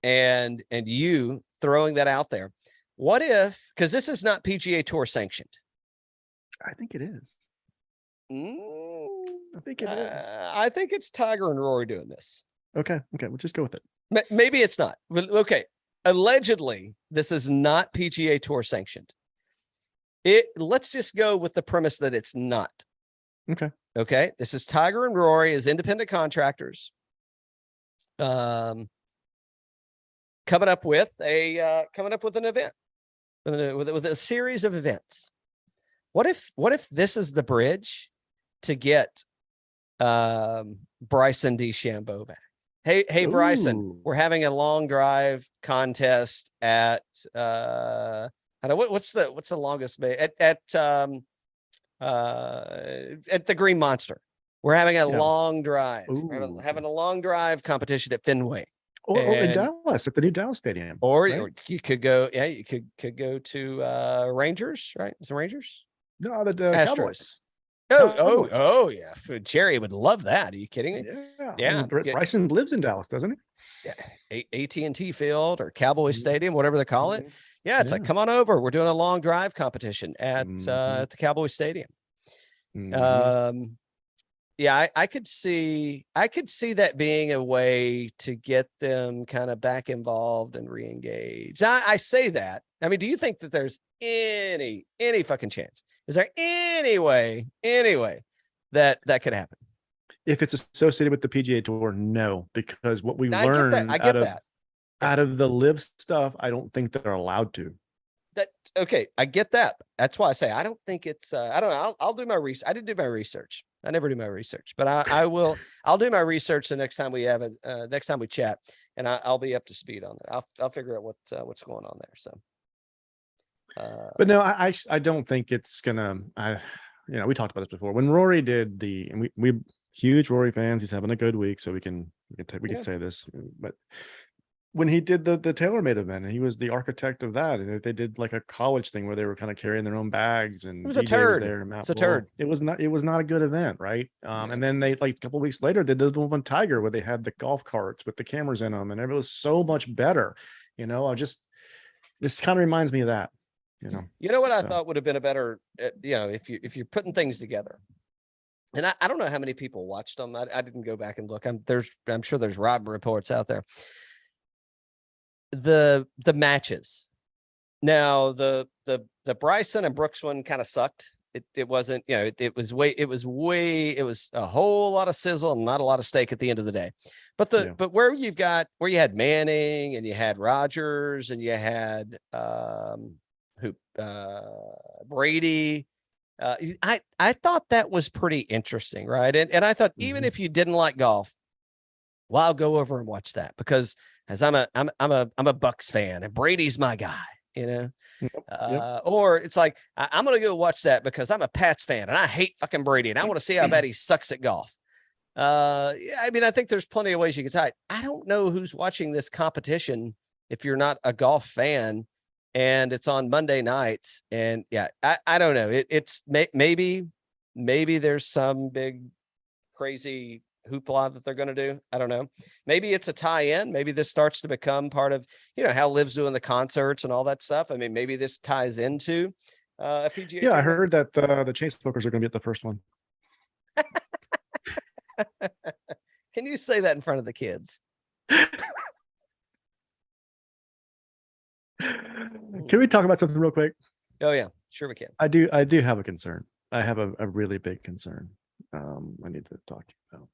And you throwing that out there. What if, because this is not PGA Tour sanctioned? I think it is. I think it is. I think it's Tiger and Rory doing this. Okay, we'll just go with it. Maybe it's not. Okay, allegedly, this is not PGA Tour sanctioned. Let's just go with the premise that it's not. Okay. This is Tiger and Rory as independent contractors. Coming up with an event, with a series of events. What if this is the bridge to get Bryson DeChambeau back? Hey Bryson, we're having a long drive contest at I don't know what's the longest at the Green Monster. We're having a long drive. We're having a long drive competition at Fenway. Or in Dallas at the new Dallas Stadium. Or you could go, you could go to Rangers, right? Is it Rangers? No, the Astros. Oh, yeah. Jerry would love that. Are you kidding me? Yeah. Bryson lives in Dallas, doesn't he? Yeah. AT&T Field or Cowboy Stadium, whatever they call it. Yeah, it's like, come on over. We're doing a long drive competition at the Cowboy Stadium. Yeah, I could see that being a way to get them kind of back involved and re-engaged. I say that. I mean, do you think that there's any fucking chance? Is there any way that could happen? If it's associated with the PGA Tour, no, because what we learned out of the LIV stuff, I don't think they're allowed to. Okay, I get that. That's why I say I don't think it's I don't know. I'll do my research. I did do my research. I never do my research, but I will. I'll do my research the next time we have it. Next time we chat, and I'll be up to speed on it. I'll figure out what's going on there. So, but no, I don't think it's gonna. We talked about this before when Rory did and we huge Rory fans. He's having a good week, so we can say this, but. When he did the TaylorMade event, and he was the architect of that, and they did like a college thing where they were kind of carrying their own bags, and it was a turd. It's a turd. It was not a good event, right? And then they like a couple of weeks later they did the one Tiger where they had the golf carts with the cameras in them, and it was so much better. This kind of reminds me of that. You know what I thought would have been a better, if you're putting things together. And I don't know how many people watched them. I didn't go back and look. I'm sure there's Rob reports out there. The matches. Now the Bryson and Brooks one kind of sucked. It wasn't, it was a whole lot of sizzle and not a lot of steak at the end of the day. But where you had Manning and you had Rodgers and you had Brady. I thought that was pretty interesting, right? And I thought even if you didn't like golf, well, I'll go over and watch that because as I'm a Bucks fan and Brady's my guy, or it's like, I'm going to go watch that because I'm a Pats fan and I hate fucking Brady and I want to see how bad he sucks at golf. I think there's plenty of ways you can tie it. I don't know who's watching this competition if you're not a golf fan and it's on Monday nights. And I don't know. It's maybe there's some big crazy hoopla that they're going to do. I don't know. Maybe it's a tie-in. Maybe this starts to become part of, how LIV's doing the concerts and all that stuff. I mean, maybe this ties into a PGA. Yeah, I heard that the chain smokers are going to be at the first one. Can you say that in front of the kids? Can we talk about something real quick? Oh yeah, sure we can. I do have a concern. I have a really big concern. I need to talk to you about.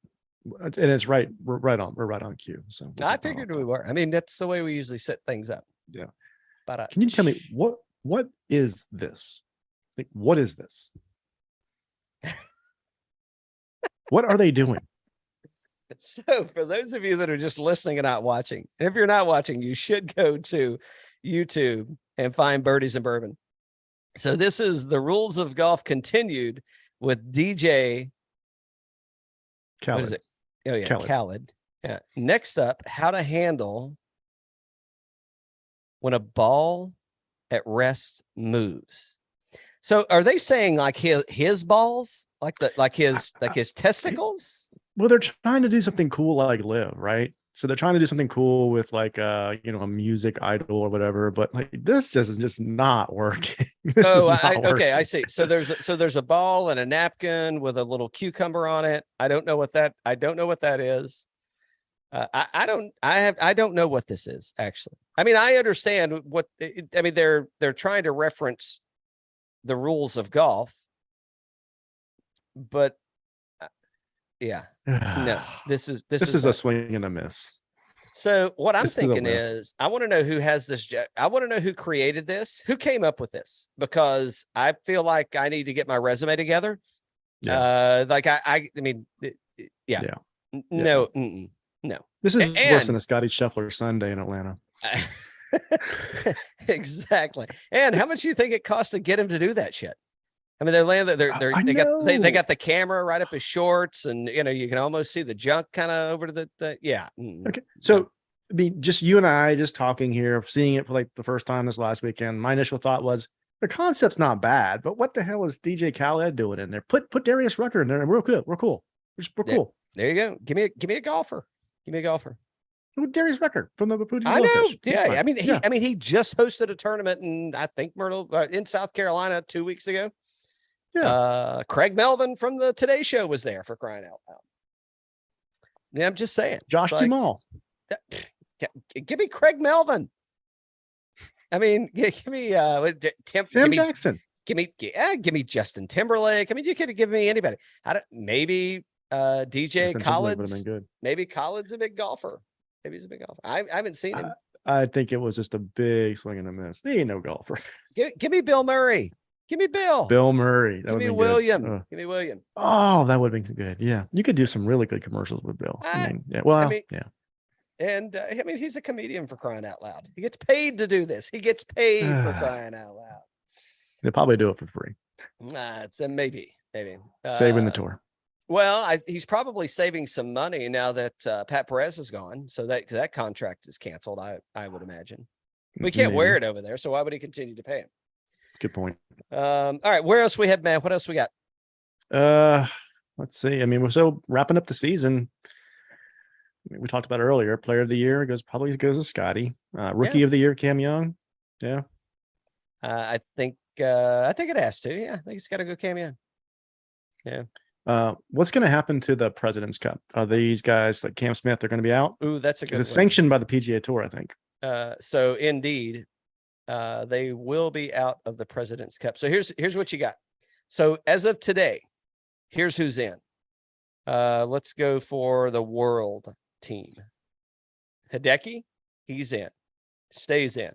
And it's right. We're right on cue. So I figured we were. I mean, that's the way we usually set things up. Yeah. But can you tell me what is this? Like, what is this? What are they doing? So for those of you that are just listening and not watching, and if you're not watching, you should go to YouTube and find Birdies and Bourbon. So this is the rules of golf continued with DJ. Khaled. What is it? Oh yeah, Khaled. Yeah. Next up, how to handle when a ball at rest moves. So are they saying like his balls, like his testicles? Well, they're trying to do something cool like LIV, right? So they're trying to do something cool with like a music idol or whatever, but like this just is just not working. Okay, I see. So there's a ball and a napkin with a little cucumber on it. I don't know what that is. I don't know what this is actually. I mean, I understand they're trying to reference the rules of golf, but no, this is a swing and a miss. So what I'm thinking is I want to know who has this. I want to know who created this, who came up with this, because I feel like I need to get my resume together. Yeah. No. This is worse than a Scottie Scheffler Sunday in Atlanta. Exactly. And how much do you think it costs to get him to do that shit? I mean, they got the camera right up his shorts, and you can almost see the junk kind of over to the yeah. Okay, so I mean, just you and I just talking here, seeing it for like the first time this last weekend. My initial thought was the concept's not bad, but what the hell is DJ Khaled doing in there? Put Darius Rucker in there, and we're cool. We're cool. There you go. Give me a golfer. Give me a golfer. Darius Rucker from the Booty. I know. Yeah, he just hosted a tournament in I think Myrtle in South Carolina 2 weeks ago. Yeah. Craig Melvin from the Today Show was there, for crying out loud. Yeah, I'm just saying. Josh Duhamel. Give me Craig Melvin. I mean, give me Sam Jackson. Give me Justin Timberlake. I mean, you could give me anybody. Maybe DJ Khaled's. Maybe Khaled's a big golfer. Maybe he's a big golfer. I haven't seen him. I think it was just a big swing and a miss. He ain't no golfer. Give me Bill Murray. Give me Bill. Bill Murray. Give me William. Give me William. Oh, that would have been good. Yeah. You could do some really good commercials with Bill. Yeah. And he's a comedian, for crying out loud. He gets paid to do this. He gets paid for crying out loud. They'll probably do it for free. It's a maybe. Saving the tour. Well, he's probably saving some money now that Pat Perez is gone. So that contract is canceled, I would imagine. We can't wear it over there, so why would he continue to pay him? That's a good point. All right, where else we have, man? What else we got? Let's see. I mean, we're still wrapping up the season. We talked about earlier. Player of the year probably goes to Scottie. Rookie of the year, Cam Young. Yeah. I think it has to. Yeah, I think it's got to go Cam Young. Yeah. What's going to happen to the President's Cup? Are these guys like Cam Smith? They're going to be out. Ooh, that's a good. It's sanctioned by the PGA Tour, I think. So indeed, they will be out of the President's Cup. So here's what you got. So as of today, here's who's in. Let's go for the world team. Hideki, he's in, stays in.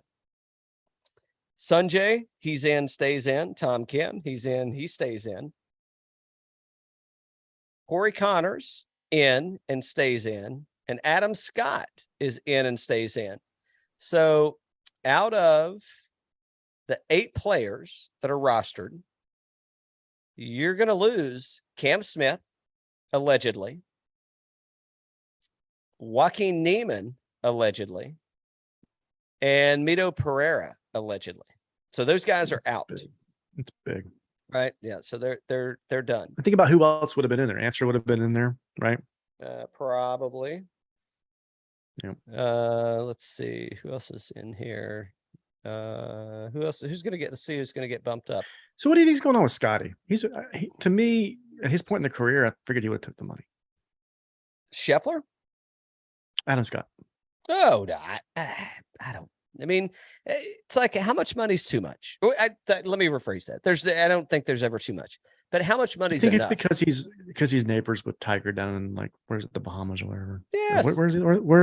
Sungjae, he's in, stays in. Tom Kim, he's in, he stays in. Corey Connors in and stays in, and Adam Scott is in and stays in. So out of the 8 players that are rostered, you're going to lose Cam Smith, allegedly, Joaquin Neimann, allegedly, and Mito Pereira, allegedly. So those guys are out. It's big. Right. Yeah. So they're done. I think about who else would have been in there. Answer would have been in there, right? Probably. Yeah. Let's see who else is in here. Who else? Who's going to get to see who's going to get bumped up? So what do you think's going on with Scottie? To me, at his point in the career, I figured he would have took the money. Scheffler? Adam Scott. Oh, I don't. I mean, it's like, how much money's too much? Let me rephrase that. I don't think there's ever too much. But how much money's enough? It's because he's neighbors with Tiger down in, like, where's it, the Bahamas or whatever. Yes. Where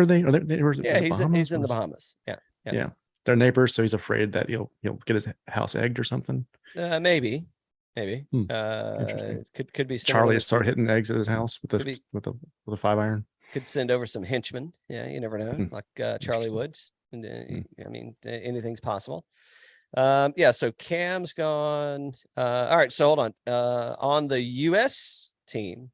are they? Are they he's in the Bahamas. Yeah. They're neighbors, so he's afraid that he'll get his house egged or something. Maybe. Interesting. Could be Charlie start hitting eggs at his house with a 5-iron. Could send over some henchmen. Yeah, you never know. Like Charlie Woods. And I mean, anything's possible. So Cam's gone. All right, so hold on. On the U.S. team,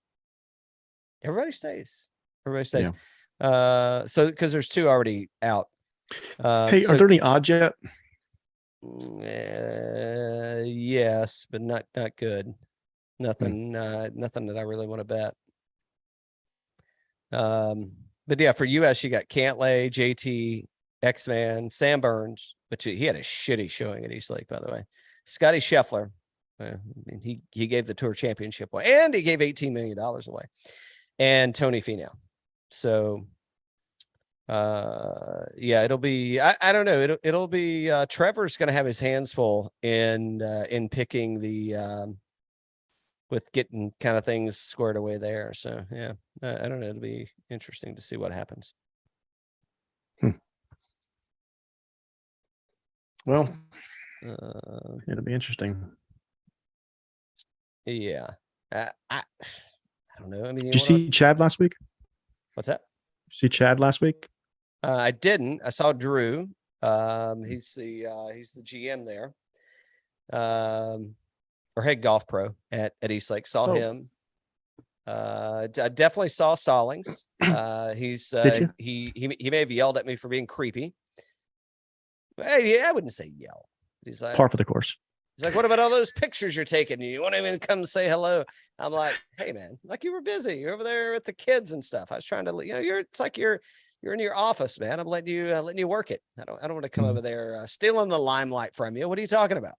everybody stays. Yeah. So because there's 2 already out. Are there any odds yet? Yes, but not good. Nothing that I really want to bet. But yeah, for US, you got Cantlay, JT, X-Man, Sam Burns, which he had a shitty showing at East Lake, by the way. Scottie Scheffler, he gave the Tour Championship away, and he gave $18 million away, and Tony Finau. So, it'll be. I don't know. It'll be. Trevor's going to have his hands full in picking the with getting kind of things squared away there. So yeah, I don't know. It'll be interesting to see what happens. Well, it'll be interesting. Yeah. I don't know. I mean, did you see Chad last week? What's that? See Chad last week? I didn't. I saw Drew. He's the GM there. Or head golf pro at East Lake. Saw him. I definitely saw Stallings. Did you? He may have yelled at me for being creepy. Hey, I wouldn't say yell. He's like, par for the course. He's like, what about all those pictures you're taking? You won't even come say hello. I'm like, hey man, like you were busy. You're over there with the kids and stuff. I was trying to, it's like you're in your office, man. I'm letting you work it. I don't want to come over there stealing the limelight from you. What are you talking about?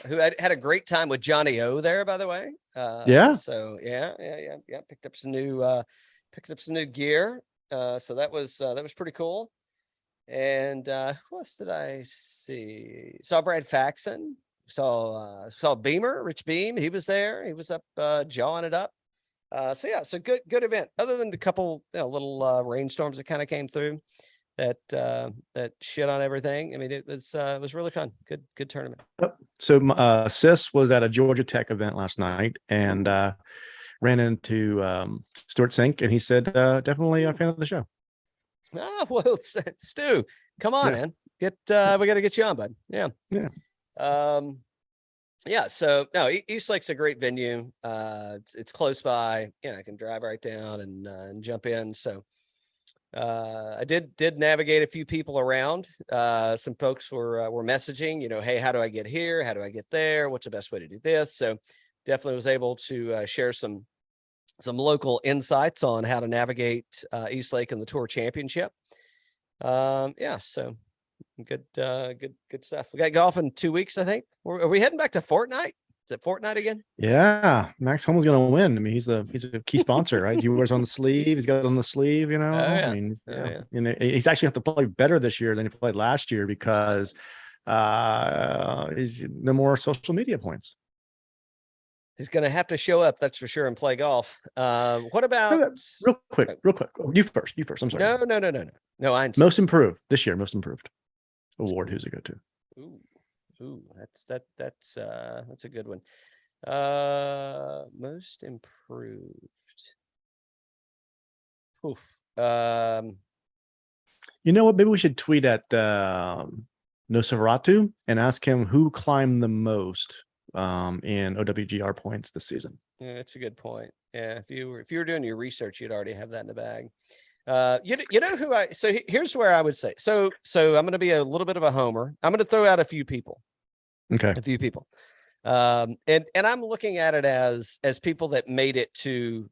Who had a great time with Johnny O there, by the way. So yeah. Picked up some new gear. So that was pretty cool. And who else did I see? Saw Brad Faxon. Saw Beamer, Rich Beam. He was there. He was up jawing it up. So good event. Other than the couple little rainstorms that kind of came through. that shit on everything. I mean, it was really fun. Good tournament. So Sis was at a Georgia Tech event last night and ran into Stuart Sink, and he said definitely a fan of the show. Well, Stu, come on, man. We got to get you on, bud. Yeah. Yeah. So no, East Lake's a great venue. It's close by. I can drive right down and jump in. So I did navigate a few people around. Some folks were messaging, hey, how do I get here? How do I get there? What's the best way to do this? So definitely was able to share some local insights on how to navigate East Lake in the Tour Championship. So good stuff. We got golf in 2 weeks, I think. Are we heading back to Fortnite? Is it Fortnite again? Yeah, Max Homa's gonna win. I mean, he's a key sponsor, right? He wears on the sleeve. He's got it on the sleeve. I mean, he's actually have to play better this year than he played last year because he's no more social media points. He's going to have to show up, that's for sure, and play golf. What about real quick? You first. I'm sorry. No, I insist. Most improved this year. Most improved award. Who's it go to? Ooh, that's a good one. Most improved. Oof. You know what? Maybe we should tweet at Nosferatu and ask him who climbed the most in OWGR points this season. Yeah, that's a good point. Yeah, if you were doing your research, you'd already have that in the bag. You know who so here's where I would say. So I'm going to be a little bit of a homer. I'm going to throw out a few people. Okay. A few people. And I'm looking at it as people that made it to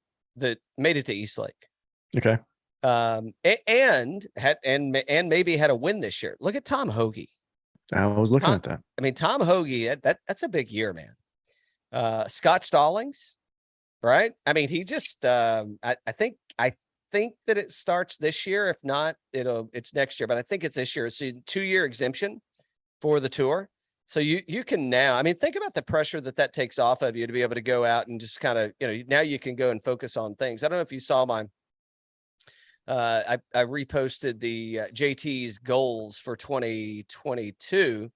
East Lake. Okay. And maybe had a win this year. Look at Tom Hoagie. I was looking at that. I mean, Tom Hoagie, that's a big year, man. Scott Stallings, right? I mean, he just I think that it starts this year. If not, it's next year, but I think it's this year. It's a 2-year exemption for the tour. So you can now, I mean, think about the pressure that takes off of you to be able to go out and just kind of, now you can go and focus on things. I don't know if you saw my I reposted the JT's goals for 2022,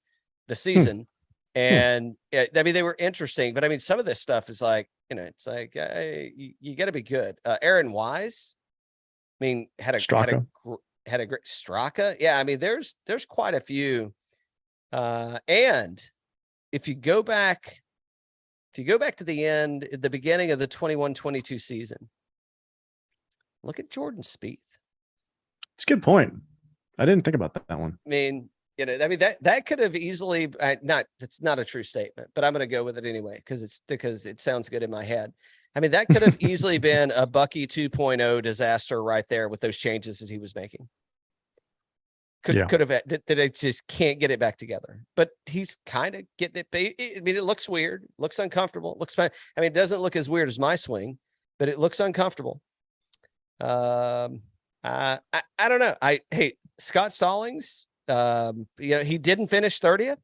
the season. And I mean, they were interesting, but I mean, some of this stuff is like, it's like, you got to be good. Aaron Wise, I mean, had a great Straka. Yeah. I mean, there's quite a few. And if you go back to the beginning of the 21-22 season, look at Jordan Spieth. It's a good point. I didn't think about that one. I mean, that could have easily that's not a true statement, but I'm going to go with it anyway because it sounds good in my head. I mean, that could have easily been a Bucky 2.0 disaster right there with those changes that he was making. Could have that I just can't get it back together, but he's kind of getting it. I mean, it looks weird, looks uncomfortable, looks fine. I mean, it doesn't look as weird as my swing, but it looks uncomfortable. I don't know. Scott Stallings, he didn't finish 30th,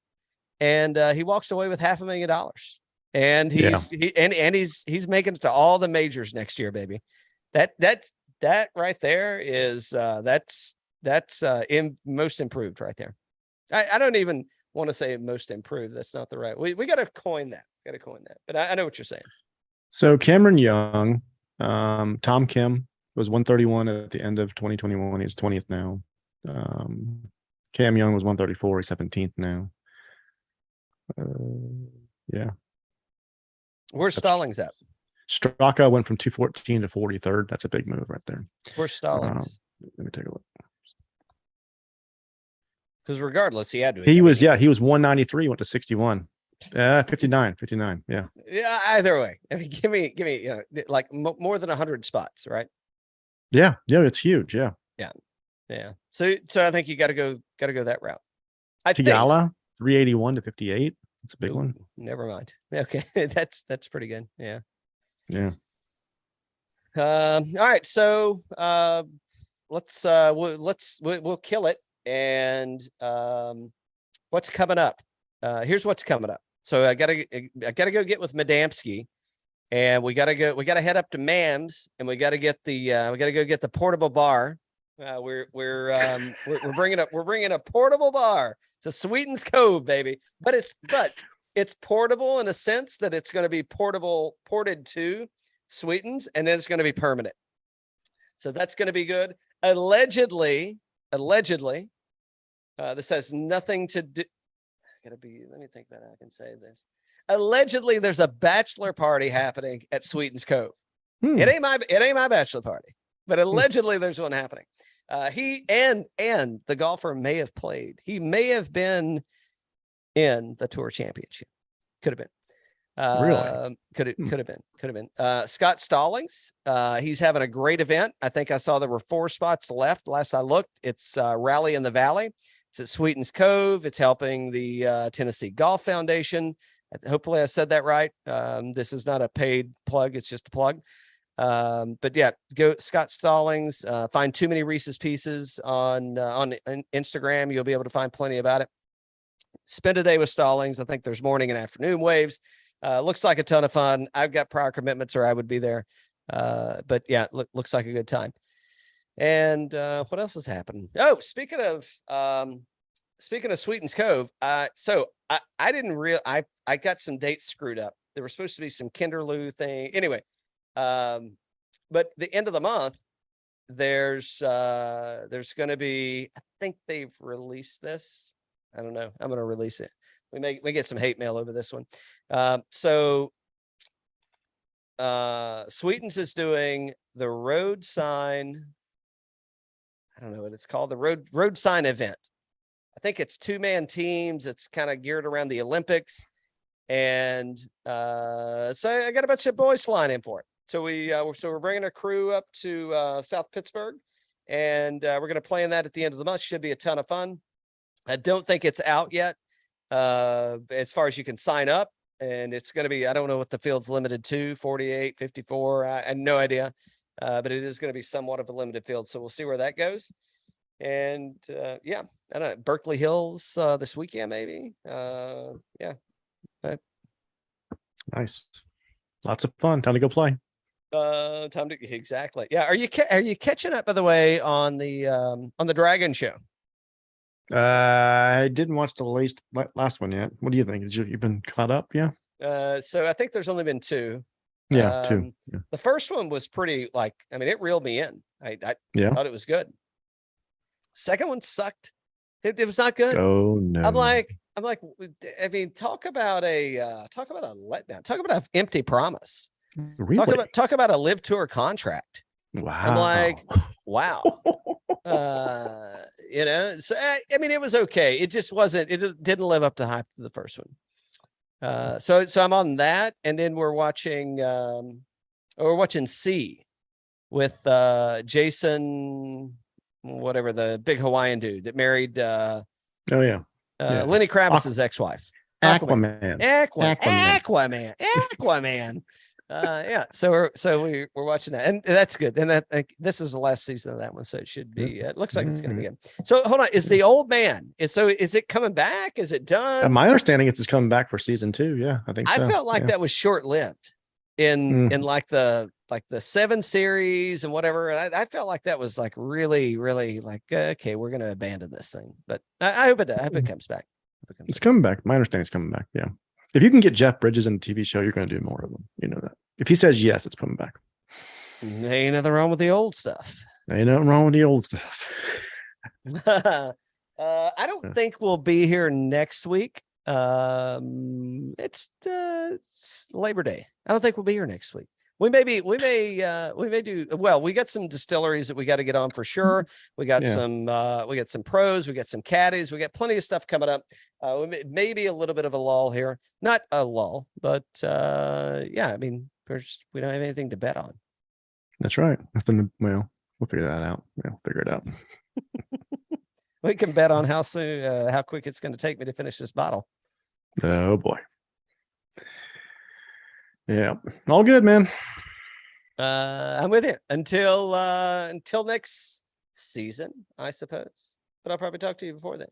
and he walks away with $500,000, and he's making it to all the majors next year, baby. That right there is that's most improved right there. I don't even want to say most improved. That's not the right. We got to coin that. But I know what you're saying. So Cameron Young, Tom Kim was 131 at the end of 2021. He's 20th now. Cam Young was 134. He's 17th now. Yeah. Where's Stallings at? Straka went from 214 to 43rd. That's a big move right there. Where's Stallings? Let me take a look. Because regardless, he had to. He was 193, went to 61. 59. Yeah. Yeah. Either way, I mean, give me, like more than 100 spots, right? Yeah. It's huge. Yeah. So I think you got to go that route. Tringale 381 to 58. That's a big one. Never mind. Okay, that's pretty good. Yeah. All right. So we'll kill it. And what's coming up? Here's what's coming up. So I gotta go get with Madamski, and we gotta head up to Mams, and we gotta go get the portable bar. We're bringing a portable bar to Sweetens Cove, baby. But it's portable in a sense that it's going to be ported to Sweetens, and then it's going to be permanent. So that's going to be good. Allegedly, this has nothing to do. Let me think that I can say this. Allegedly, there's a bachelor party happening at Sweetens Cove. It ain't my bachelor party, but allegedly there's one happening. He and the golfer may have played. He may have been in the Tour Championship. Could have been. Really? Could have been. Scott Stallings. He's having a great event. I think I saw there were 4 spots left. Last I looked, it's Rally in the Valley. It's at Sweetens Cove. It's helping the Tennessee Golf Foundation. Hopefully I said that right. This is not a paid plug. It's just a plug. But yeah, go Scott Stallings, find Too Many Reese's Pieces on Instagram. You'll be able to find plenty about it. Spend a day with Stallings. I think there's morning and afternoon waves. Looks like a ton of fun. I've got prior commitments or I would be there. But yeah, looks like a good time. And what else is happening? Oh, speaking of Sweetens Cove, so I didn't I got some dates screwed up. There was supposed to be some Kinderloo thing. Anyway, but the end of the month, there's going to be, I think they've released this. I don't know. I'm going to release it. We get some hate mail over this one. So Sweetens is doing the road sign. I don't know what it's called. The road sign event. I think it's 2-man teams. It's kind of geared around the Olympics. And so I got a bunch of boys flying in for it. So we're bringing a crew up to South Pittsburgh, and we're going to play in that at the end of the month. Should be a ton of fun. I don't think it's out yet as far as you can sign up. And it's going to be, I don't know what the field's limited to, 48, 54. I have no idea. But it is going to be somewhat of a limited field. So we'll see where that goes. And yeah, I don't know, Berkeley Hills this weekend, maybe. Yeah. Nice. Lots of fun. Time to go play. Exactly. Yeah. Are you catching up, by the way, on the Dragon Show? I didn't watch the last one yet. What do you think? You've been caught up? Yeah. So I think there's only been 2. Yeah, 2. Yeah. The first one was pretty, it reeled me in. I thought it was good. Second one sucked. It was not good. Oh no. I'm like, talk about a letdown. Talk about an empty promise. Really? Talk about a LIV Tour contract. Wow. I'm like, wow. So it was okay. It just wasn't. It didn't live up to hype to the first one. So I'm on that, and then we're watching C with Jason, whatever, the big Hawaiian dude that married. Yeah. Lenny Kravitz's ex-wife. Aquaman. Yeah. So we're watching that, and that's good. And this is the last season of that one, so it should be. It looks like it's going to be good. So hold on, is the old man? Is it coming back? Is it done? My understanding is it's coming back for season 2. Yeah, I think so. I felt like that was short-lived in like the 7 series and whatever. And I felt like that was like really, really like, okay, we're going to abandon this thing. But I hope it comes back. It's coming back. My understanding is coming back. Yeah. If you can get Jeff Bridges in a TV show, you're going to do more of them. You know that. If he says yes, it's coming back. Ain't nothing wrong with the old stuff. Ain't nothing wrong with the old stuff. I don't think we'll be here next week. It's Labor Day. I don't think we'll be here next week. We may do well. We got some distilleries that we got to get on for sure. We got some pros, we got some caddies, we got plenty of stuff coming up. Maybe a little bit of a lull here, not a lull, but yeah, we don't have anything to bet on. That's right. We'll figure that out. We'll figure it out. We can bet on how quick it's going to take me to finish this bottle. Oh boy. Yeah, all good, man. I'm with you until next season, I suppose. But I'll probably talk to you before then.